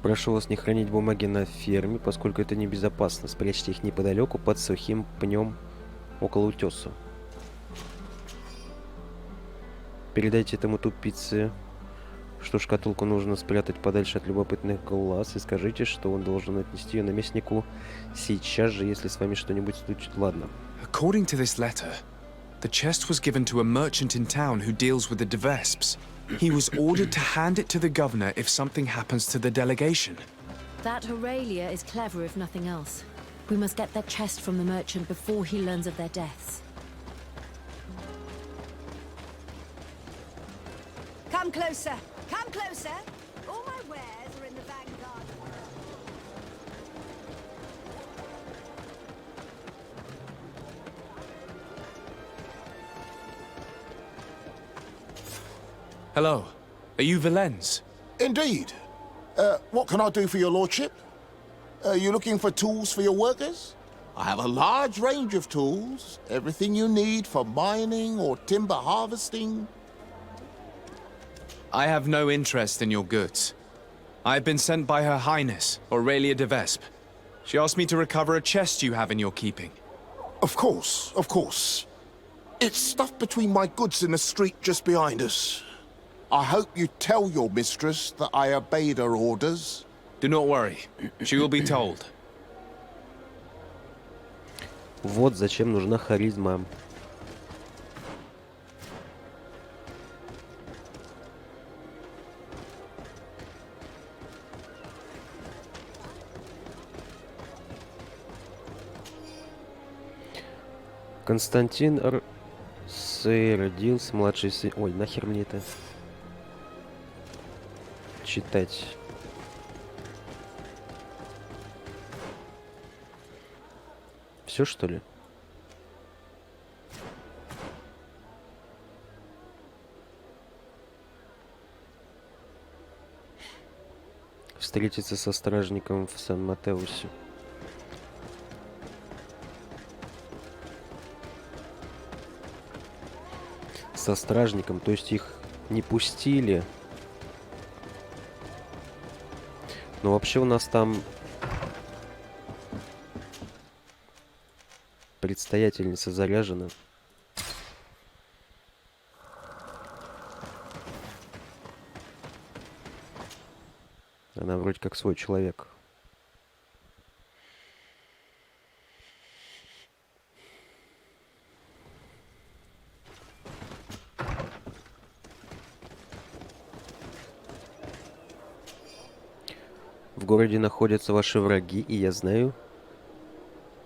S1: Прошу вас не хранить бумаги на ферме, поскольку это небезопасно. Спрячьте их неподалеку под сухим пнем около утеса. Передайте этому тупице, что шкатулку нужно спрятать подальше от любопытных глаз, и скажите, что он должен отнести ее наместнику сейчас же, если с вами что-нибудь случится. Ладно.
S13: According to this letter, the chest was given to a merchant in town who deals with the Devesps. He was ordered to hand it to the governor if something happens to the delegation.
S4: That Aurelia is clever if nothing else. We must get that chest from the merchant before he learns of their deaths.
S9: Come closer! Come closer! All my wares are in the vanguard.
S13: Hello. Are you Valens?
S8: Indeed. What can I do for your lordship? Are you looking for tools for your workers? I have a large range of tools. Everything you need for mining or timber harvesting.
S13: I have no interest in your goods. I have been sent by Her Highness, Aurelia de Vesp. She asked me to recover a chest you have in your keeping.
S8: Of course, of course. It's stuffed between my goods in the street just behind us. I hope you tell your mistress that I obeyed her orders.
S13: Do not worry. She will be told.
S1: Вот зачем нужна харизма. Константин родился, младший сын... Ой, нахер мне это читать. Все, что ли? Встретиться со стражником в Сан-Матеусе. Со стражником, то есть их не пустили. Но вообще у нас там предстоятельница заряжена. Она вроде как свой человек. В городе находятся ваши враги, и я знаю,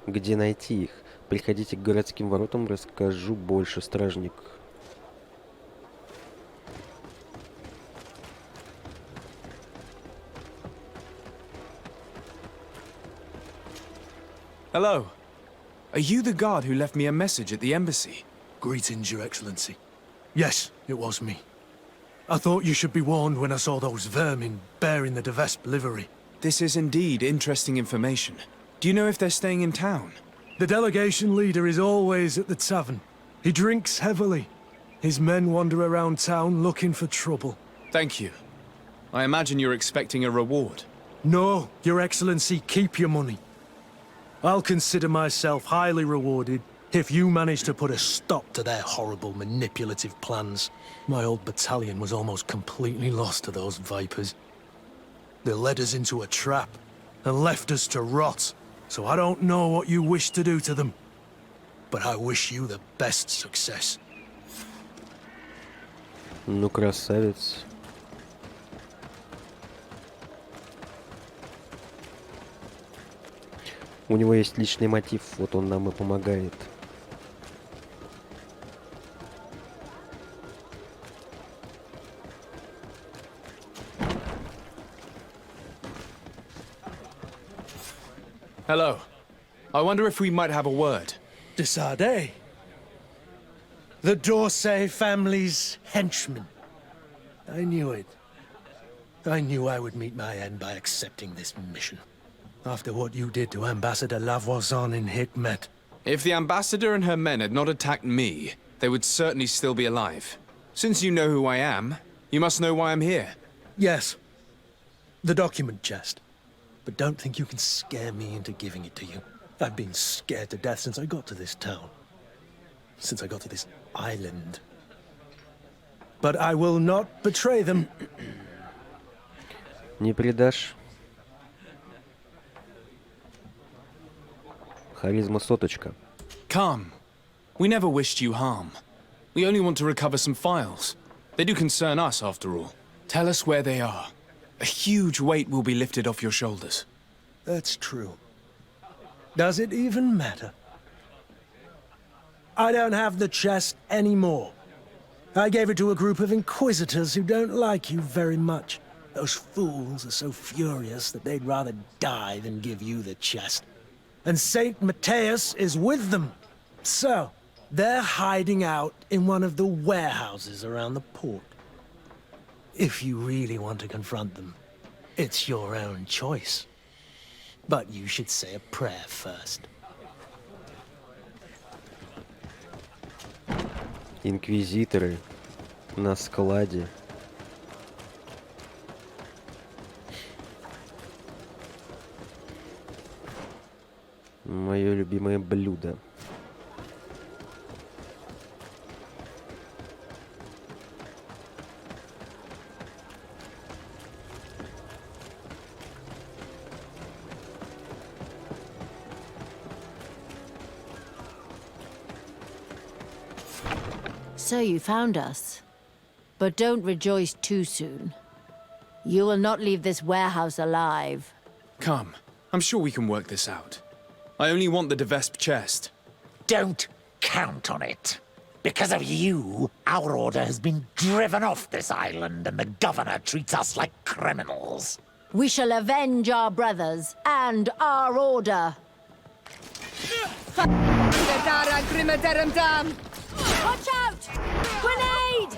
S1: где найти их. Приходите к городским воротам, расскажу больше, стражник.
S13: Hello. Are you the guard who left me a message at the embassy?
S17: Greetings, Your Excellency. Yes, it was me. I thought you should be warned when I saw those vermin bearing the Devesp livery.
S13: This is indeed interesting information. Do you know if they're staying in town?
S17: The delegation leader is always at the tavern. He drinks heavily. His men wander around town looking for trouble.
S13: Thank you. I imagine you're expecting a reward.
S17: No, Your Excellency, keep your money. I'll consider myself highly rewarded if you manage to put a stop to their horrible manipulative plans. My old battalion was almost completely lost to those vipers. They led us into a trap and left us to rot. So I don't know what you wish to do to them. But I wish you the best success.
S1: Ну, красавец. У него есть личный мотив, вот он нам и помогает.
S13: Hello. I wonder if we might have a word.
S17: Desade? The Dorsey family's henchman. I knew it. I knew I would meet my end by accepting this mission. After what you did to Ambassador Lavoisin in Hikmet.
S13: If the ambassador and her men had not attacked me, they would certainly still be alive. Since you know who I am, you must know why I'm here.
S17: Yes. The document chest. But don't think you can scare me into giving it to you. I've been scared to death since I got to this town. Since I got to this island. But I will not betray them.
S1: Не предашь. Харизма соточка.
S13: Come. We never wished you harm. We only want to recover some files. They do concern us, after all. Tell us where they are. A huge weight will be lifted off your shoulders.
S17: That's true. Does it even matter? I don't have the chest anymore. I gave it to a group of inquisitors who don't like you very much. Those fools are so furious that they'd rather die than give you the chest. And Saint Matthias is with them. So, they're hiding out in one of the warehouses around the port. If you really want to confront them, it's your own choice. But you should say a prayer first.
S1: Инквизиторы на складе. Мое любимое блюдо.
S4: So you found us. But don't rejoice too soon. You will not leave this warehouse alive.
S13: Come. I'm sure we can work this out. I only want the Devesp chest.
S18: Don't count on it. Because of you, our order has been driven off this island and the governor treats us like criminals.
S4: We shall avenge our brothers and our order. Watch out! Grenade!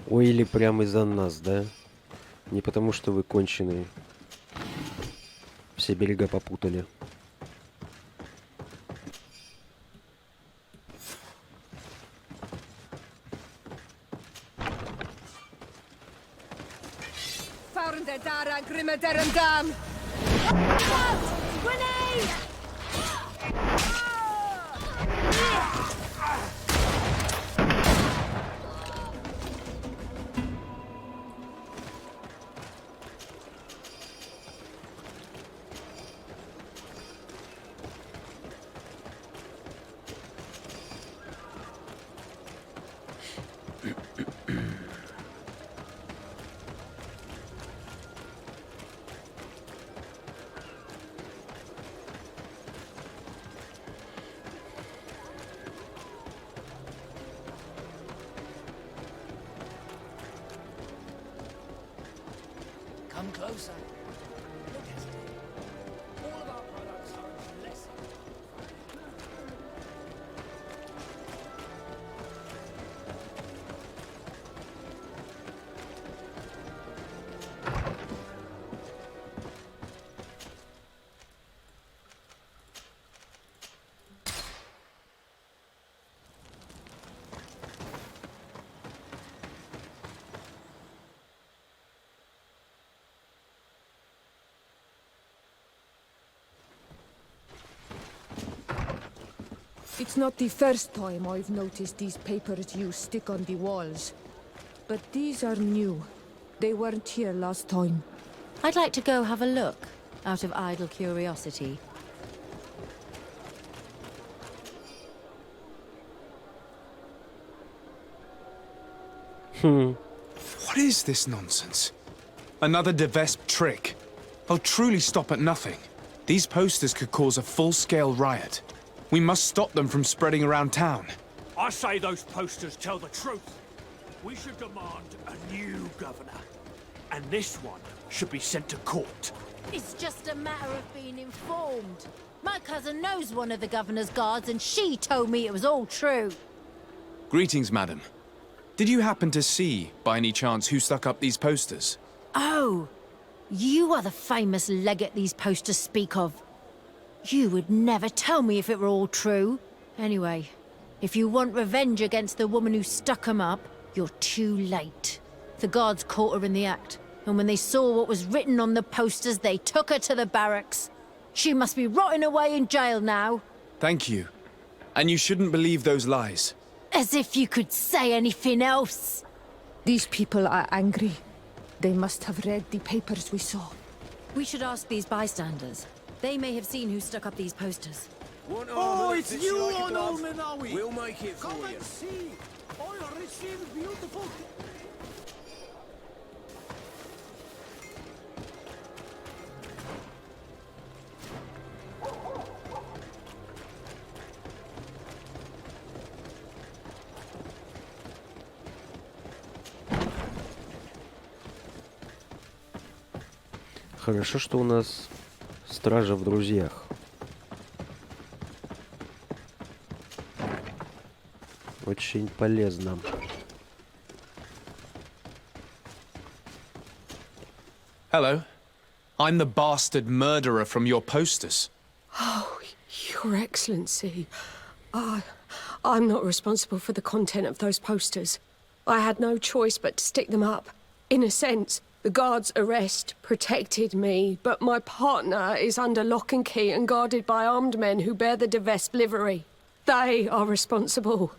S1: Ой, или прямо из-за нас, да? Не потому, что вы конченые. Все берега попутали.
S17: Come closer. Look at it. All of our products are less.
S3: It's not the first time I've noticed these papers you stick on the walls. But these are new. They weren't here last time.
S4: I'd like to go have a look, out of idle curiosity.
S13: What is this nonsense? Another Devesp trick. They'll truly stop at nothing. These posters could cause a full-scale riot. We must stop them from spreading around town.
S19: I say those posters tell the truth. We should demand a new governor. And this one should be sent to court.
S4: It's just a matter of being informed. My cousin knows one of the governor's guards, and she told me it was all true.
S13: Greetings, madam. Did you happen to see, by any chance, who stuck up these posters?
S4: Oh, you are the famous legate these posters speak of. You would never tell me if it were all true. Anyway, if you want revenge against the woman who stuck 'em up, you're too late. The guards caught her in the act, and when they saw what was written on the posters, they took her to the barracks. She must be rotting away in jail now.
S13: Thank you. And you shouldn't believe those lies.
S4: As if you could say anything else.
S3: These people are angry. They must have read the papers we saw.
S4: We should ask these bystanders. They may have seen who stuck up these posters.
S7: Oh, it's you on Olmenawi!
S6: We'll make it for
S7: Come
S6: you.
S7: and see! Oh, you received beautiful...
S1: Хорошо, что у нас стража в друзьях. Очень полезно.
S13: Hello. I'm the bastard murderer from your posters.
S20: Oh, Your Excellency. I'm not responsible for the content of those posters. I had no choice but to stick them up. In a sense, the guard's arrest protected me, but my partner is under lock and key and guarded by armed men who bear the Devesp livery. They are responsible.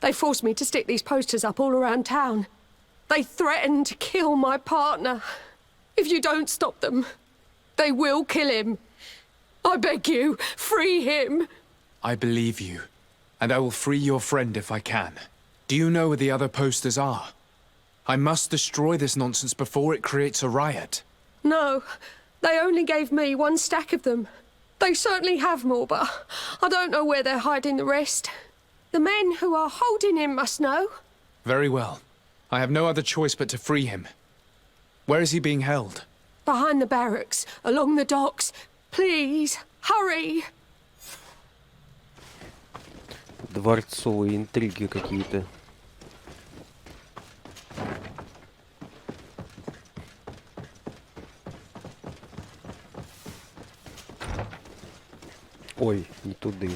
S20: They forced me to stick these posters up all around town. They threatened to kill my partner. If you don't stop them, they will kill him. I beg you, free him.
S13: I believe you, and I will free your friend if I can. Do you know where the other posters are? I must destroy this nonsense before it creates a riot.
S20: No, they only gave me one stack of them. They certainly have more, but I don't know where they're hiding the rest. The men who are holding him must know.
S13: Very well. I have no other choice but to free him. Where is he being held?
S20: Behind the barracks, along the docks. Please, hurry!
S1: Дворцовые интриги какие-то. Ой, не туды.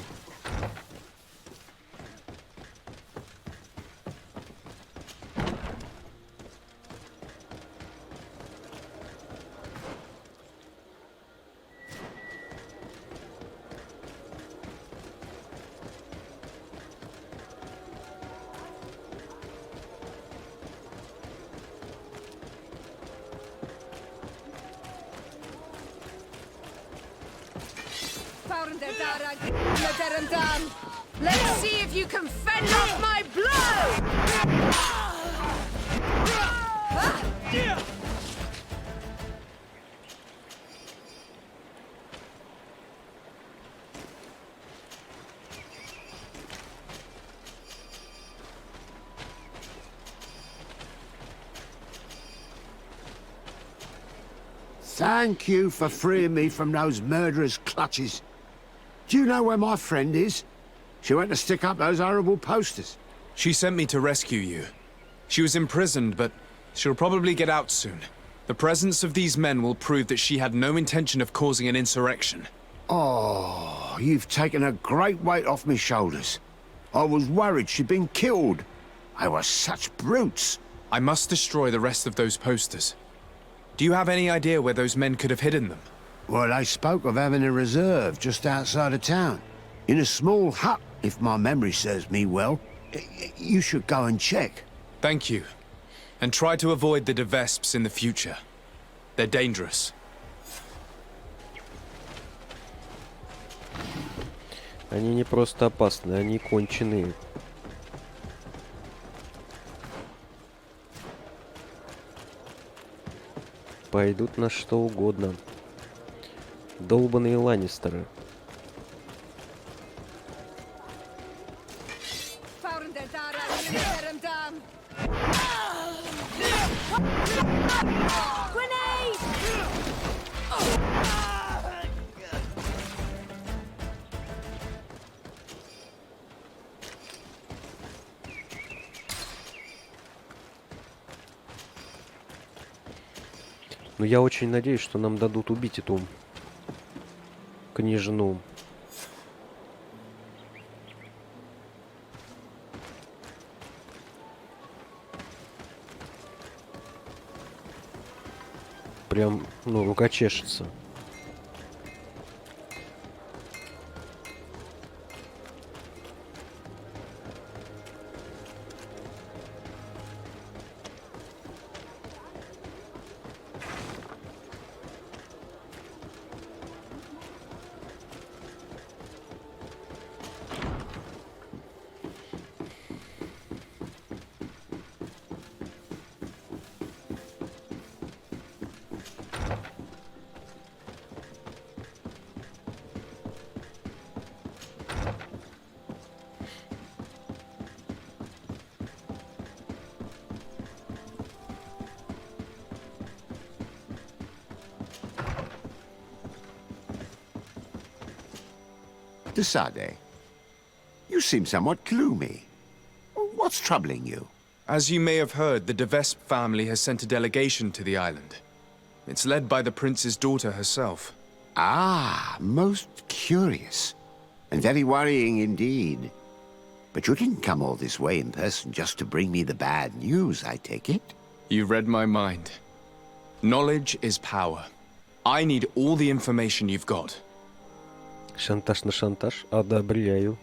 S20: Let's see if you can fend off my blow!
S21: Thank you for freeing me from those murderers' clutches. Do you know where my friend is? She went to stick up those horrible posters.
S13: She sent me to rescue you. She was imprisoned, but she'll probably get out soon. The presence of these men will prove that she had no intention of causing an insurrection.
S21: Oh, you've taken a great weight off my shoulders. I was worried she'd been killed. They were such brutes.
S13: I must destroy the rest of those posters. Do you have any idea where those men could have hidden them?
S21: Well, they spoke of having a reserve just outside of town. In a small hut, if my memory serves me well. You should go and check.
S13: Thank you. And try to avoid the Devesps in the future. They're dangerous.
S1: Они не просто опасны, они конченые. Пойдут на что угодно. Долбаные Ланнистеры. Но я очень надеюсь, что нам дадут убить эту княжну. Прям, ну, рука чешется.
S21: Desade, you seem somewhat gloomy. What's troubling you?
S13: As you may have heard, the Devesp family has sent a delegation to the island. It's led by the prince's daughter herself.
S21: Ah, most curious. And very worrying indeed. But you didn't come all this way in person just to bring me the bad news, I take it?
S13: You read my mind. Knowledge is power. I need all the information you've got.
S1: Шантаж на шантаж. Одобряю.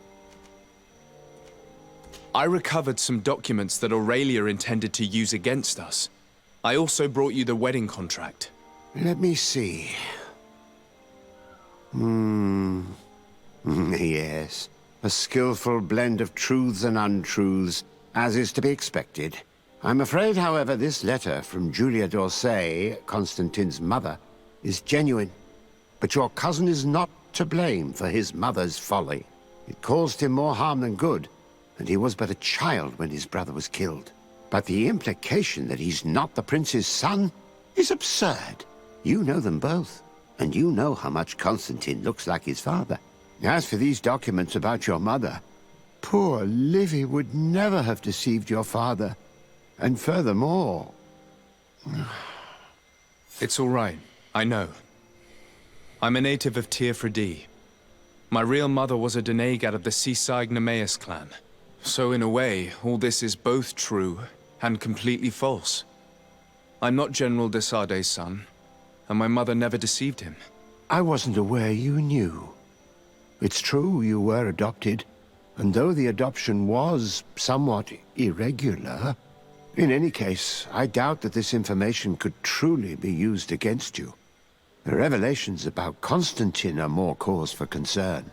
S13: I recovered some documents that Aurelia intended to use against us. I also brought you the wedding contract.
S21: Let me see. Yes. A skillful blend of truths and untruths, as is to be expected. I'm afraid, however, this letter from Julia d'Orsay, Constantine's mother, is genuine. But your cousin is not to blame for his mother's folly. It caused him more harm than good, and he was but a child when his brother was killed. But the implication that he's not the prince's son is absurd. You know them both, and you know how much Constantine looks like his father. As for these documents about your mother, poor Livy would never have deceived your father. And furthermore...
S13: It's all right. I know. I'm a native of Tir-Fredie. My real mother was a Denegad of the Seaside Nemeus clan. So in a way, all this is both true and completely false. I'm not General Desade's son, and my mother never deceived him.
S21: I wasn't aware you knew. It's true you were adopted, and though the adoption was somewhat irregular, in any case, I doubt that this information could truly be used against you. The revelations about Constantine are more cause for concern.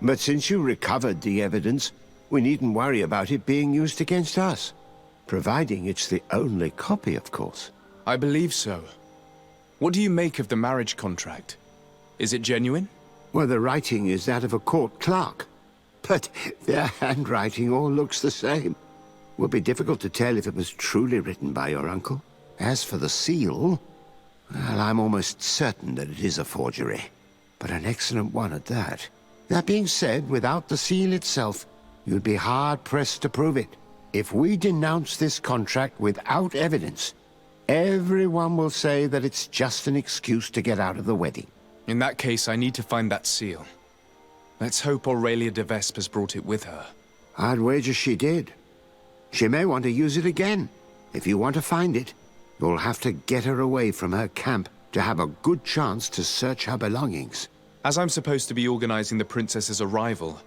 S21: But since you recovered the evidence, we needn't worry about it being used against us. Providing it's the only copy, of course.
S13: I believe so. What do you make of the marriage contract? Is it genuine?
S21: Well, the writing is that of a court clerk. But their handwriting all looks the same. Would be difficult to tell if it was truly written by your uncle. As for the seal, Well, I'm almost certain that it is a forgery, but an excellent one at that. That being said, without the seal itself, you'd be hard-pressed to prove it. If we denounce this contract without evidence, everyone will say that it's just an excuse to get out of the wedding.
S13: In that case, I need to find that seal. Let's hope Aurelia de Vespe has brought it with her.
S21: I'd wager she did. She may want to use it again. If you want to find it, you'll have to get her away from her camp to have a good chance to search her belongings.
S13: As I'm supposed to be organizing the princess's arrival,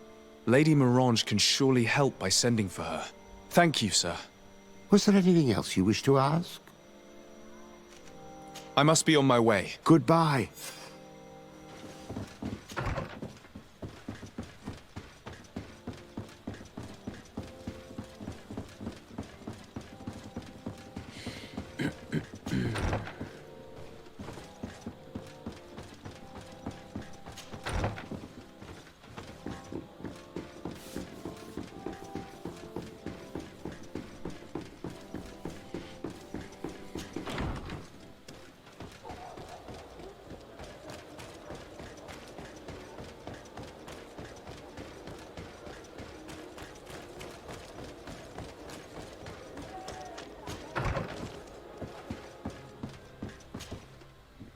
S13: Lady Mirange can surely help by sending for her. Thank you, sir.
S21: Was there anything else you wish to ask?
S13: I must be on my way.
S21: Goodbye.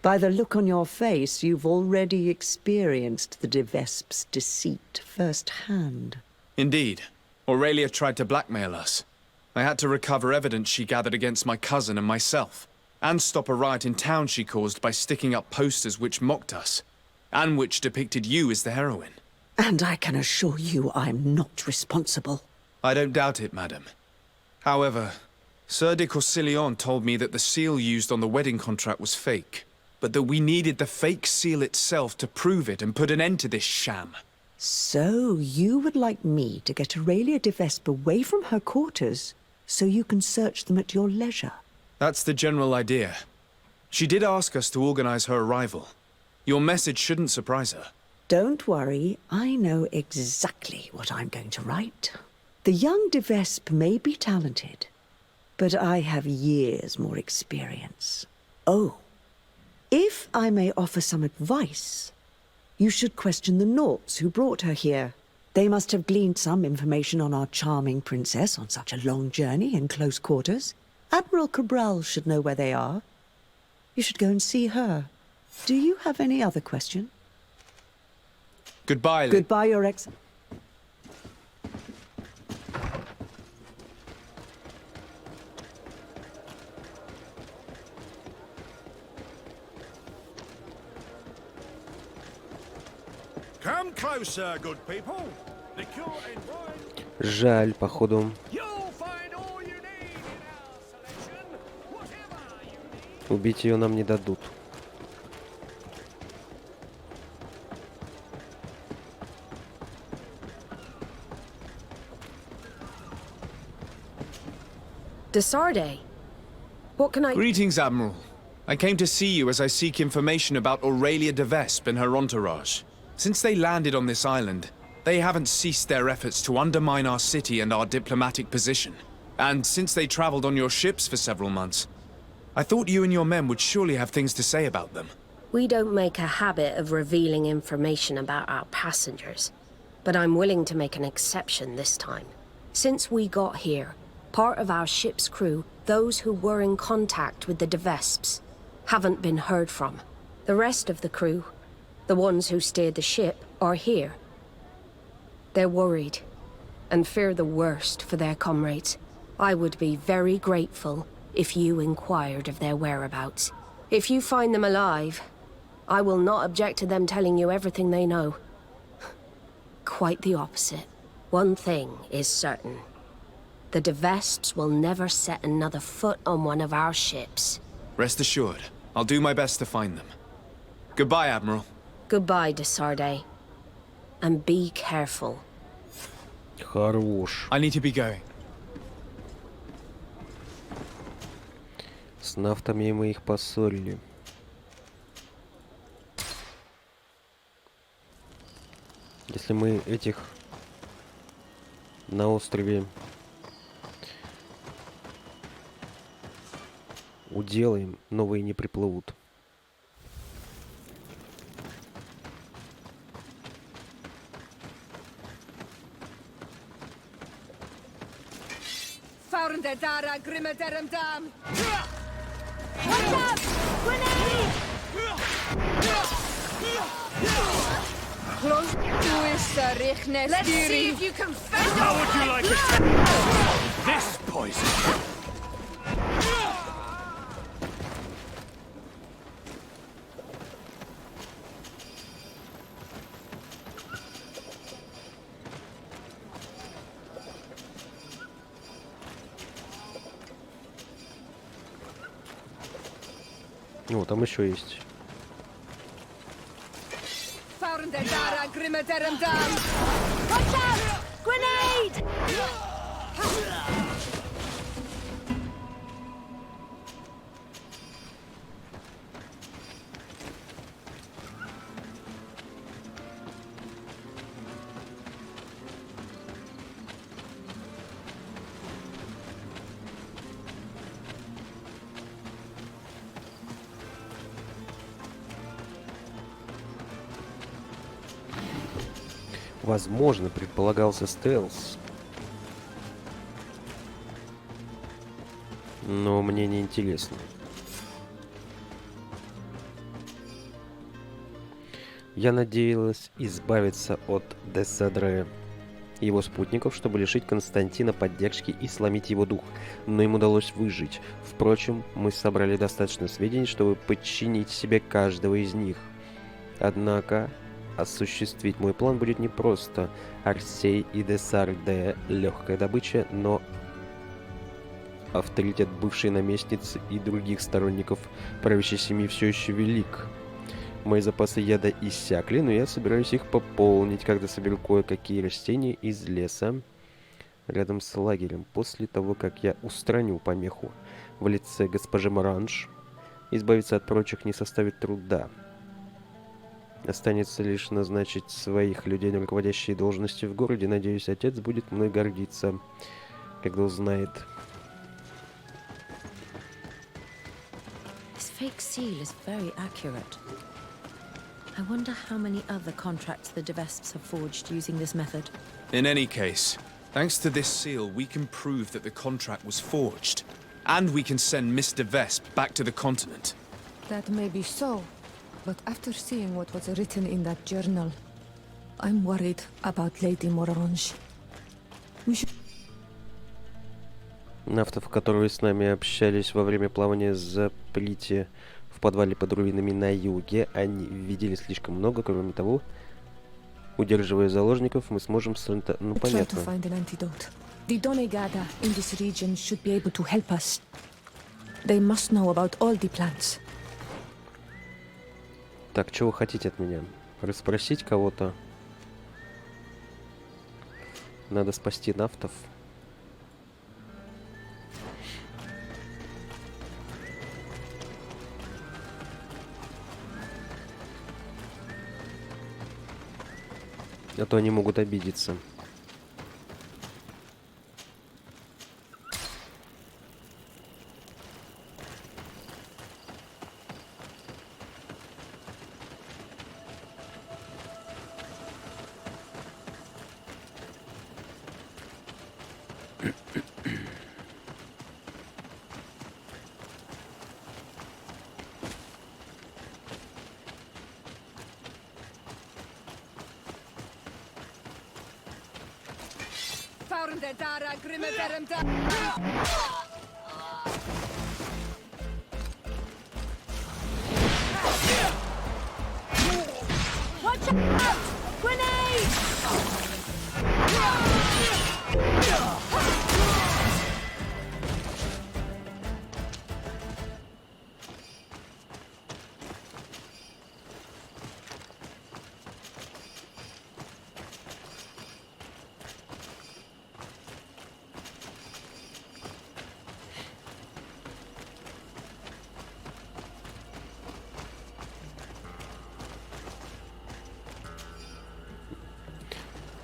S9: By the look on your face, you've already experienced the de Vespe's deceit firsthand.
S13: Indeed. Aurelia tried to blackmail us. I had to recover evidence she gathered against my cousin and myself, and stop a riot in town she caused by sticking up posters which mocked us, and which depicted you as the heroine.
S9: And I can assure you I'm not responsible.
S13: I don't doubt it, madam. However, Sir de Corsillon told me that the seal used on the wedding contract was fake, but that we needed the fake seal itself to prove it and put an end to this sham.
S9: So you would like me to get Aurelia de Vespe away from her quarters so you can search them at your leisure?
S13: That's the general idea. She did ask us to organize her arrival. Your message shouldn't surprise her.
S9: Don't worry, I know exactly what I'm going to write. The young de Vespe may be talented, but I have years more experience. Oh, if I may offer some advice, you should question the Nauts who brought her here. They must have gleaned some information on our charming princess on such a long journey in close quarters. Admiral Cabral should know where they are. You should go and see her. Do you have any other question?
S13: Goodbye,
S9: Goodbye, Your Excellency.
S5: Come closer, good people. The cure and wine.
S1: Жаль, походу. Убить ее нам не дадут.
S20: Desarde, what can I...
S13: Greetings, Admiral. I came to see you as I seek information about Aurelia de Vespe and her entourage. Since they landed on this island, they haven't ceased their efforts to undermine our city and our diplomatic position. And since they traveled on your ships for several months, I thought you and your men would surely have things to say about them.
S20: We don't make a habit of revealing information about our passengers, but I'm willing to make an exception this time. Since we got here, part of our ship's crew, those who were in contact with the de Vespes, haven't been heard from. The rest of the crew, the ones who steered the ship, are here. They're worried and fear the worst for their comrades. I would be very grateful if you inquired of their whereabouts. If you find them alive, I will not object to them telling you everything they know. Quite the opposite. One thing is certain. The de Vespes will never set another foot on one of our ships.
S13: Rest assured, I'll do my best to find them. Goodbye, Admiral.
S20: Goodbye, Desarde. And be careful.
S1: Хорош.
S13: I need to be going.
S1: С нафтами мы их поссорили. Если мы этих на острове уделаем, новые не приплывут.
S3: Let's see if you can fend
S19: How would you like it? This poison.
S1: Ну, там еще есть.
S3: Watch out! Grenade!
S1: Возможно, предполагался стелс. Но мне не интересно. Я надеялась избавиться от Десадре и его спутников, чтобы лишить Константина поддержки и сломить его дух, но им удалось выжить. Впрочем, мы собрали достаточно сведений, чтобы подчинить себе каждого из них. Однако осуществить мой план будет непросто. Арсей и Десарде — легкая добыча, но авторитет бывшей наместницы и других сторонников правящей семьи все еще велик. Мои запасы яда иссякли, но я собираюсь их пополнить, когда соберу кое-какие растения из леса рядом с лагерем. После того, как я устраню помеху в лице госпожи Моранж, избавиться от прочих не составит труда. Останется лишь назначить своих людей на руководящие должности в городе. Надеюсь, отец будет мной гордиться, когда узнает.
S4: This fake seal is very accurate. I wonder how many other contracts the Devesps have forged using this method.
S13: In any case, thanks to this seal, we can prove that the contract was forged. And we can send Miss Devesp back to the continent.
S3: That may be so, but after seeing what was written in that journal, I'm worried about Lady Morange. We should...
S1: Нафтов, которые с нами общались во время плавания за Прити в подвале под руинами на юге, они видели слишком много. Кроме того, удерживая заложников, мы сможем... Ну, понятно.
S3: The Donegada in this region should be able to help us. They must know about all the plans.
S1: Так, что вы хотите от меня? Расспросить кого-то? Надо спасти нафтов. А то они могут обидеться.
S3: Watch out! Grenade!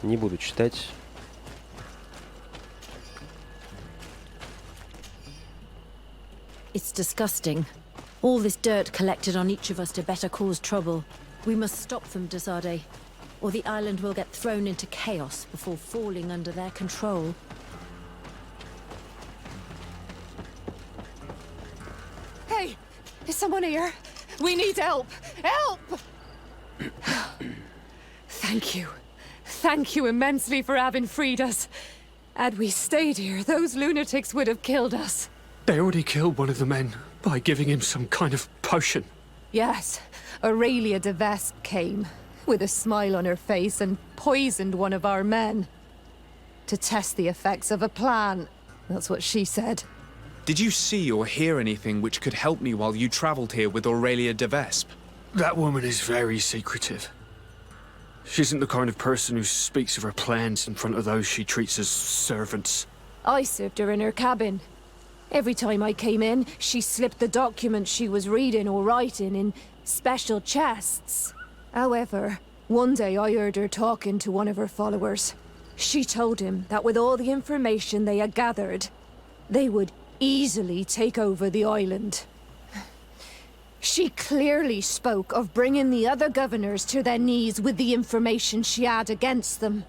S1: Не буду читать.
S4: It's disgusting. All this dirt collected on each of us to better cause trouble. We must stop them, Desade, or the island will get thrown into chaos before falling under their control.
S3: someone here? We need help! Help! Thank you. Thank you immensely for having freed us. Had we stayed here, those lunatics would have killed us.
S19: They already killed one of the men by giving him some kind of potion.
S3: Yes, Aurelia de Vespe came, with a smile on her face, and poisoned one of our men. To test the effects of a plan. That's what she said.
S13: Did you see or hear anything which could help me while you traveled here with Aurelia de Vespe?
S19: That woman is very secretive. She isn't the kind of person who speaks of her plans in front of those she treats as servants.
S3: I served her in her cabin. Every time I came in, she slipped the documents she was reading or writing in special chests. However, one day I heard her talking to one of her followers. She told him that with all the information they had gathered, they would easily take over the island. She clearly spoke of bringing the other governors to their knees with the information she had against them.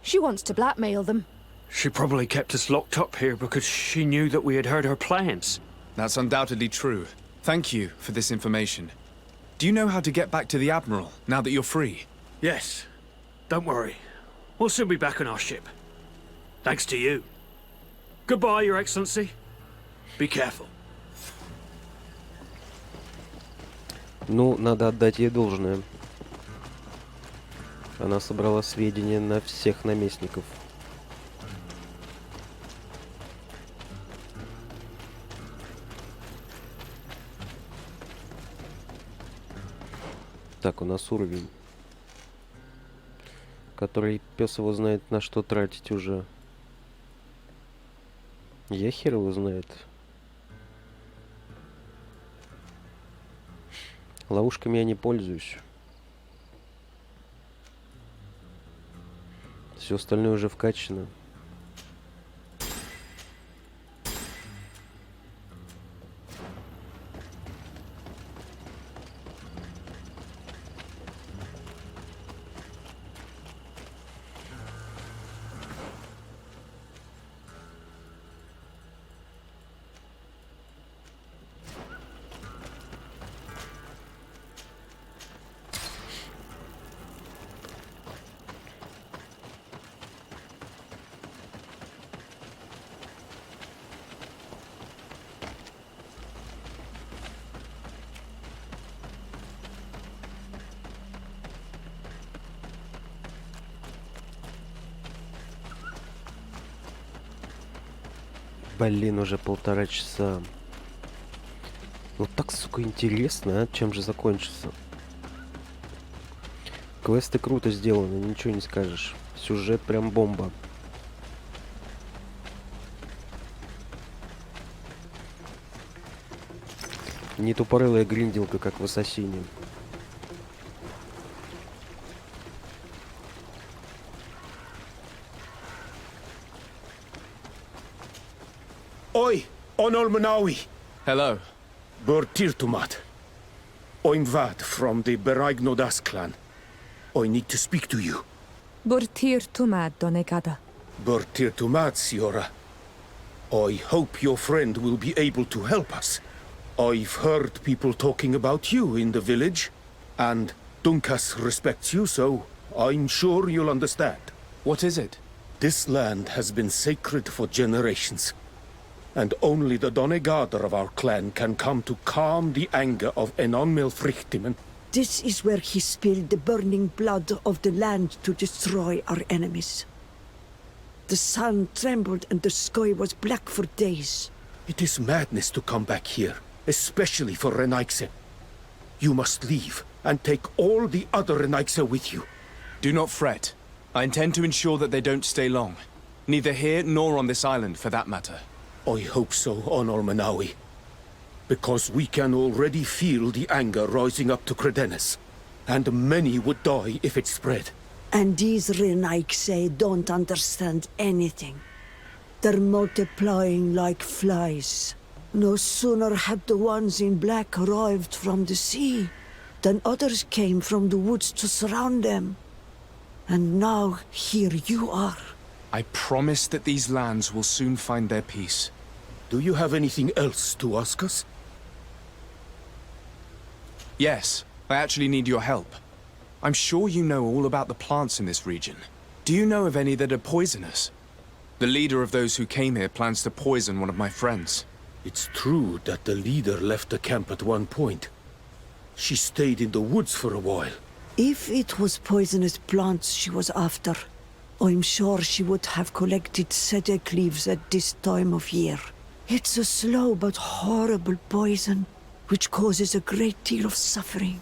S3: She wants to blackmail them.
S19: She probably kept us locked up here because she knew that we had heard her plans.
S13: That's undoubtedly true. Thank you for this information. Do you know how to get back to the Admiral, now that you're free?
S19: Yes. Don't worry. We'll soon be back on our ship. Thanks to you. Goodbye, Your Excellency. Be careful.
S1: Ну, надо отдать ей должное. Она собрала сведения на всех наместников. Так, у нас уровень, который пес его знает, на что тратить уже. Я хер его знает. Ловушками я не пользуюсь. Все остальное уже вкачано. Блин, уже 1,5 часа. Ну так, сука, интересно, а? Чем же закончится? Квесты круто сделаны, ничего не скажешь. Сюжет прям бомба. Не тупорылая гринделка, как в Ассасине.
S14: Oi, Onol Manawi.
S13: Hello.
S14: Burtirtumat. I'm Vad from the Beragnodas clan. I need to speak to you.
S3: Burtirtumat, Donegada.
S14: Burtirtumat, Siora. I hope your friend will be able to help us. I've heard people talking about you in the village, and Dunkas respects you, so I'm sure you'll understand.
S13: What is it?
S14: This land has been sacred for generations, and only the Donegader of our clan can come to calm the anger of Enon Melfrichtimen.
S9: This is where he spilled the burning blood of the land to destroy our enemies. The sun trembled and the sky was black for days.
S14: It is madness to come back here, especially for Renaigse. You must leave and take all the other Renaigse with you.
S13: Do not fret. I intend to ensure that they don't stay long. Neither here nor on this island, for that matter.
S14: I hope so, Onol Manawi. Because we can already feel the anger rising up to Credennis. And many would die if it spread.
S9: And these Renaigse don't understand anything. They're multiplying like flies. No sooner had the ones in black arrived from the sea than others came from the woods to surround them. And now here you are.
S13: I promise that these lands will soon find their peace.
S14: Do you have anything else to ask us?
S13: Yes, I actually need your help. I'm sure you know all about the plants in this region. Do you know of any that are poisonous? The leader of those who came here plans to poison one of my friends.
S11: It's true that the leader left the camp at one point. She stayed in the woods for a while.
S9: If it was poisonous plants she was after, I'm sure she would have collected sedec leaves at this time of year. It's a slow but horrible poison, which causes a great deal of suffering.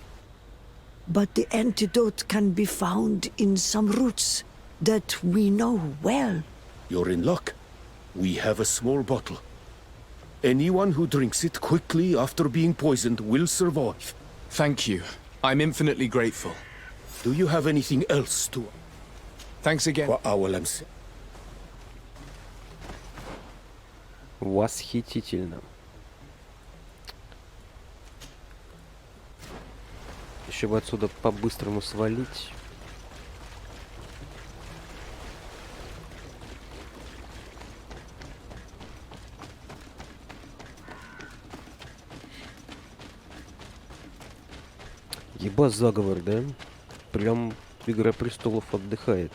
S9: But the antidote can be found in some roots that we know well.
S11: You're in luck. We have a small bottle. Anyone who drinks it quickly after being poisoned will survive.
S13: Thank you. I'm infinitely grateful.
S11: Do you have anything else to...
S13: Thanks again.
S1: Восхитительно. Еще бы отсюда по-быстрому свалить. Еба заговор, да? Прям Игра престолов отдыхает.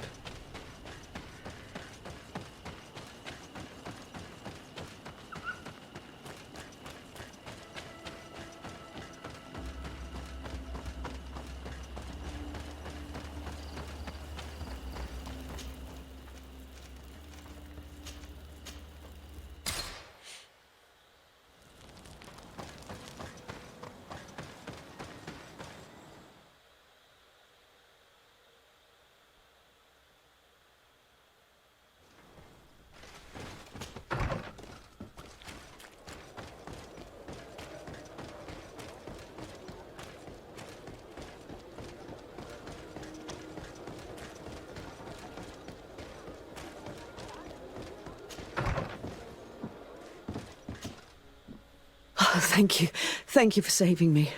S9: Thank you. Thank you for saving me.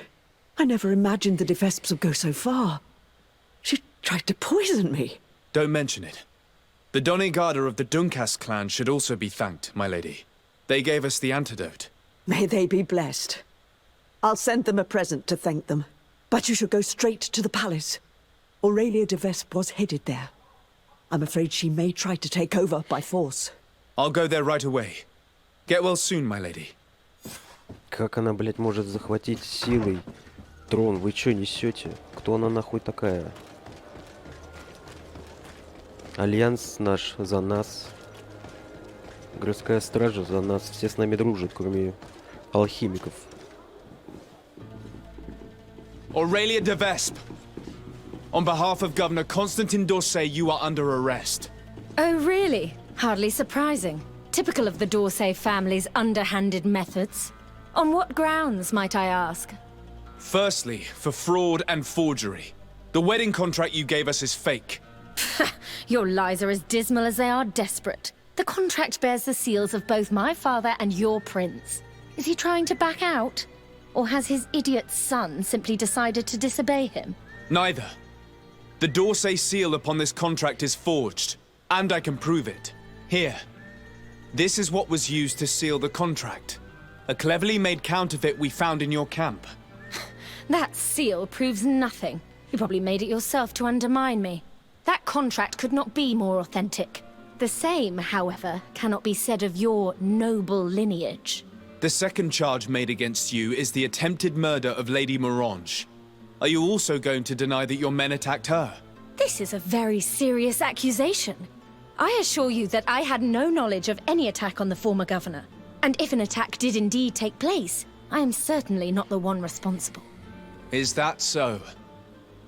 S9: I never imagined the Defesps would go so far. She tried to poison me.
S13: Don't mention it. The Doneigada of the Duncas clan should also be thanked, my lady. They gave us the antidote.
S9: May they be blessed. I'll send them a present to thank them. But you should go straight to the palace. Aurelia de Vesp was headed there. I'm afraid she may try to take over by force.
S13: I'll go there right away. Get well soon, my lady.
S1: Как она, блядь, может захватить силой трон? Вы чё несете? Кто она нахуй такая? Альянс наш за нас. Городская стража за нас. Все с нами дружат, кроме алхимиков.
S13: Aurelia de Vesp, on behalf of Governor Constantin d'Orsay, you are under arrest.
S12: Oh, really? Hardly surprising. Typical of the d'Orsay family's underhanded methods. On what grounds, might I ask?
S13: Firstly, for fraud and forgery. The wedding contract you gave us is fake.
S12: Your lies are as dismal as they are desperate. The contract bears the seals of both my father and your prince. Is he trying to back out? Or has his idiot son simply decided to disobey him?
S13: Neither. The d'Orsay seal upon this contract is forged, and I can prove it. Here. This is what was used to seal the contract. A cleverly made counterfeit we found in your camp.
S12: That seal proves nothing. You probably made it yourself to undermine me. That contract could not be more authentic. The same, however, cannot be said of your noble lineage.
S13: The second charge made against you is the attempted murder of Lady Morange. Are you also going to deny that your men attacked her?
S12: This is a very serious accusation. I assure you that I had no knowledge of any attack on the former governor. And if an attack did indeed take place, I am certainly not the one responsible.
S13: Is that so?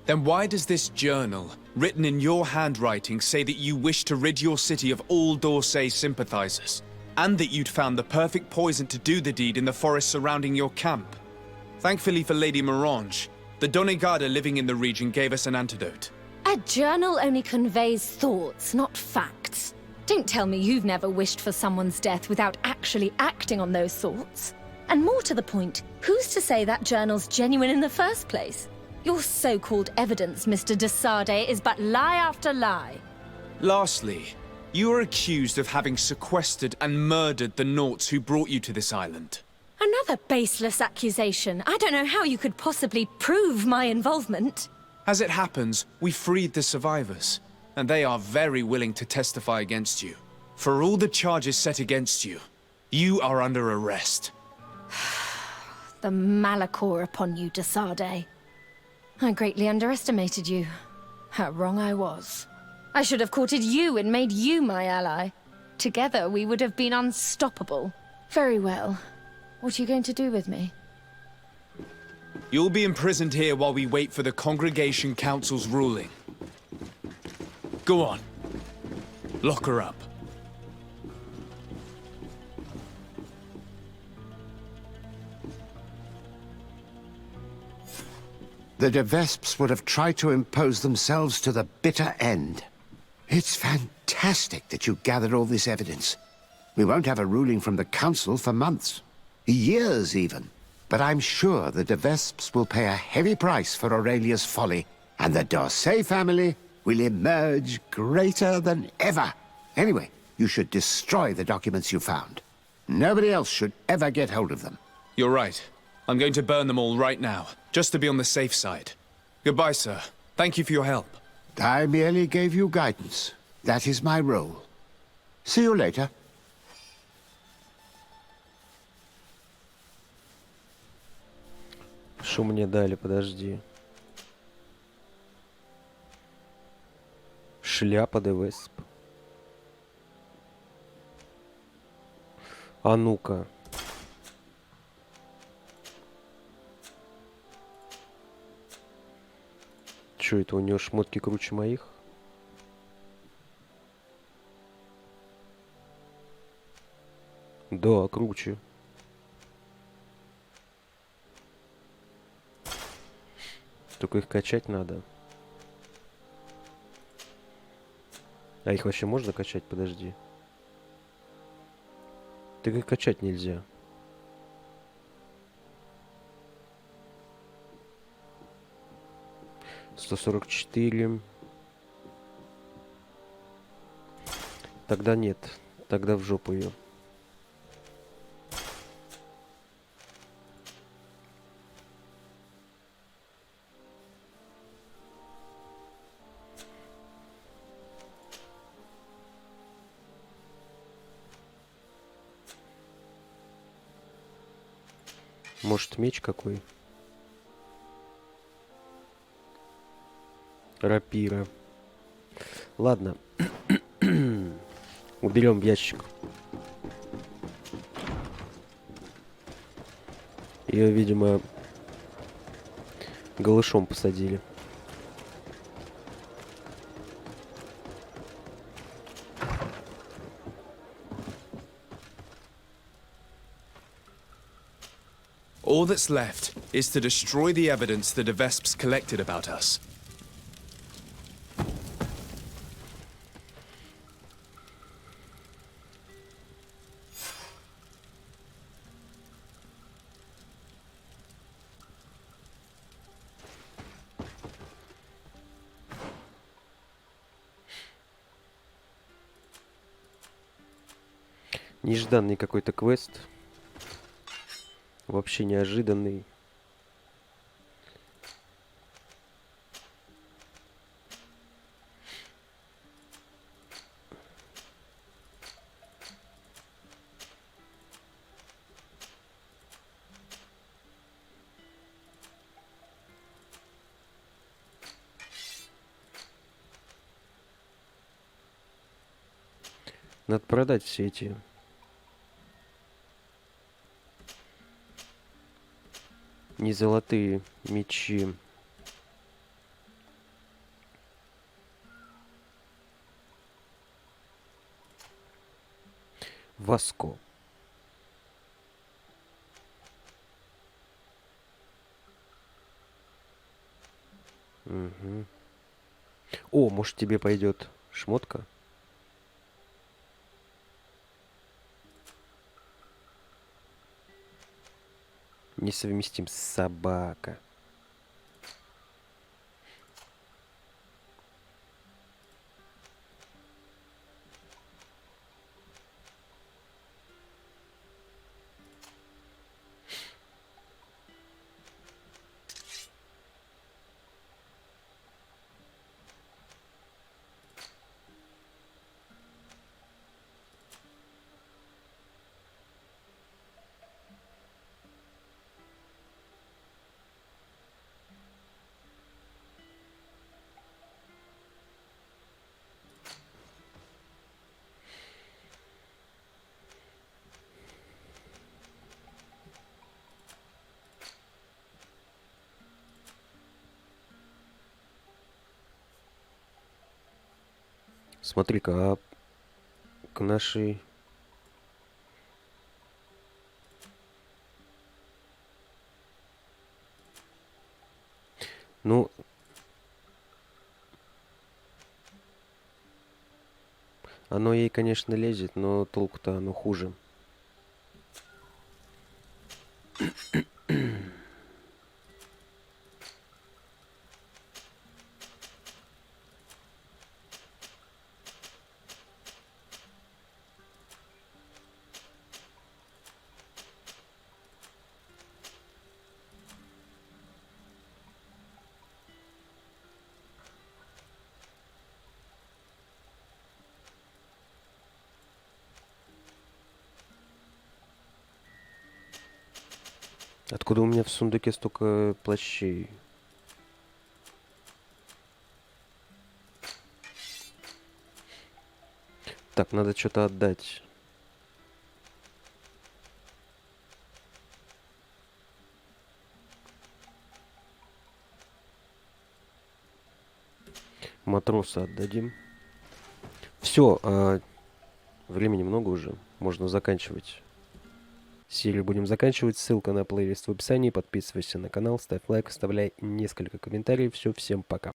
S13: Then why does this journal, written in your handwriting, say that you wish to rid your city of all d'Orsay sympathizers? And that you'd found the perfect poison to do the deed in the forest surrounding your camp? Thankfully for Lady Morange, the Doneigada living in the region gave us an antidote.
S12: A journal only conveys thoughts, not facts. Don't tell me you've never wished for someone's death without actually acting on those thoughts. And more to the point, who's to say that journal's genuine in the first place? Your so-called evidence, Mr. de Sade, is but lie after lie.
S13: Lastly, you are accused of having sequestered and murdered the Nauts who brought you to this island.
S12: Another baseless accusation. I don't know how you could possibly prove my involvement.
S13: As it happens, we freed the survivors, and they are very willing to testify against you. For all the charges set against you, you are under arrest.
S12: The malachor upon you, Desade. I greatly underestimated you. How wrong I was. I should have courted you and made you my ally. Together, we would have been unstoppable. Very well. What are you going to do with me?
S13: You'll be imprisoned here while we wait for the Congregation Council's ruling. Go on. Lock her up.
S21: The De Vesps would have tried to impose themselves to the bitter end. It's fantastic that you gathered all this evidence. We won't have a ruling from the Council for months. Years, even. But I'm sure the De Vesps will pay a heavy price for Aurelia's folly, and the D'Orsay family will emerge greater than ever. Anyway, you should destroy the documents you found. Nobody else should ever get hold of them.
S13: You're right. I'm going to burn them all right now, just to be on the safe side. Goodbye, sir. Thank you for your help.
S21: I merely gave you guidance. That is my role. See you later.
S1: Что мне дали? Подожди. Шляпа де Весп. А ну-ка. Чё это, у него шмотки круче моих? Да, круче. Только их качать надо. А их вообще можно качать? Подожди. Так их качать нельзя. $144. Тогда нет. Тогда в жопу ее. Может, меч какой? Рапира. Ладно. Уберем в ящик. Ее, видимо, голышом посадили.
S13: All that's left is to destroy the evidence the De Vesps collected about us.
S1: Нежданный какой-то квест. Вообще неожиданный. Надо продать все эти незолотые мечи. Васко. Угу. О, может, тебе пойдет шмотка? Несовместим, собака. Смотри-ка, а к нашей... Ну... Оно ей, конечно, лезет, но толку-то оно хуже. Откуда у меня в сундуке столько плащей? Так, надо что-то отдать. Матроса отдадим. Все, времени много уже. Можно заканчивать. Серию будем заканчивать. Ссылка на плейлист в описании. Подписывайся на канал, ставь лайк, оставляй несколько комментариев. Все, всем пока.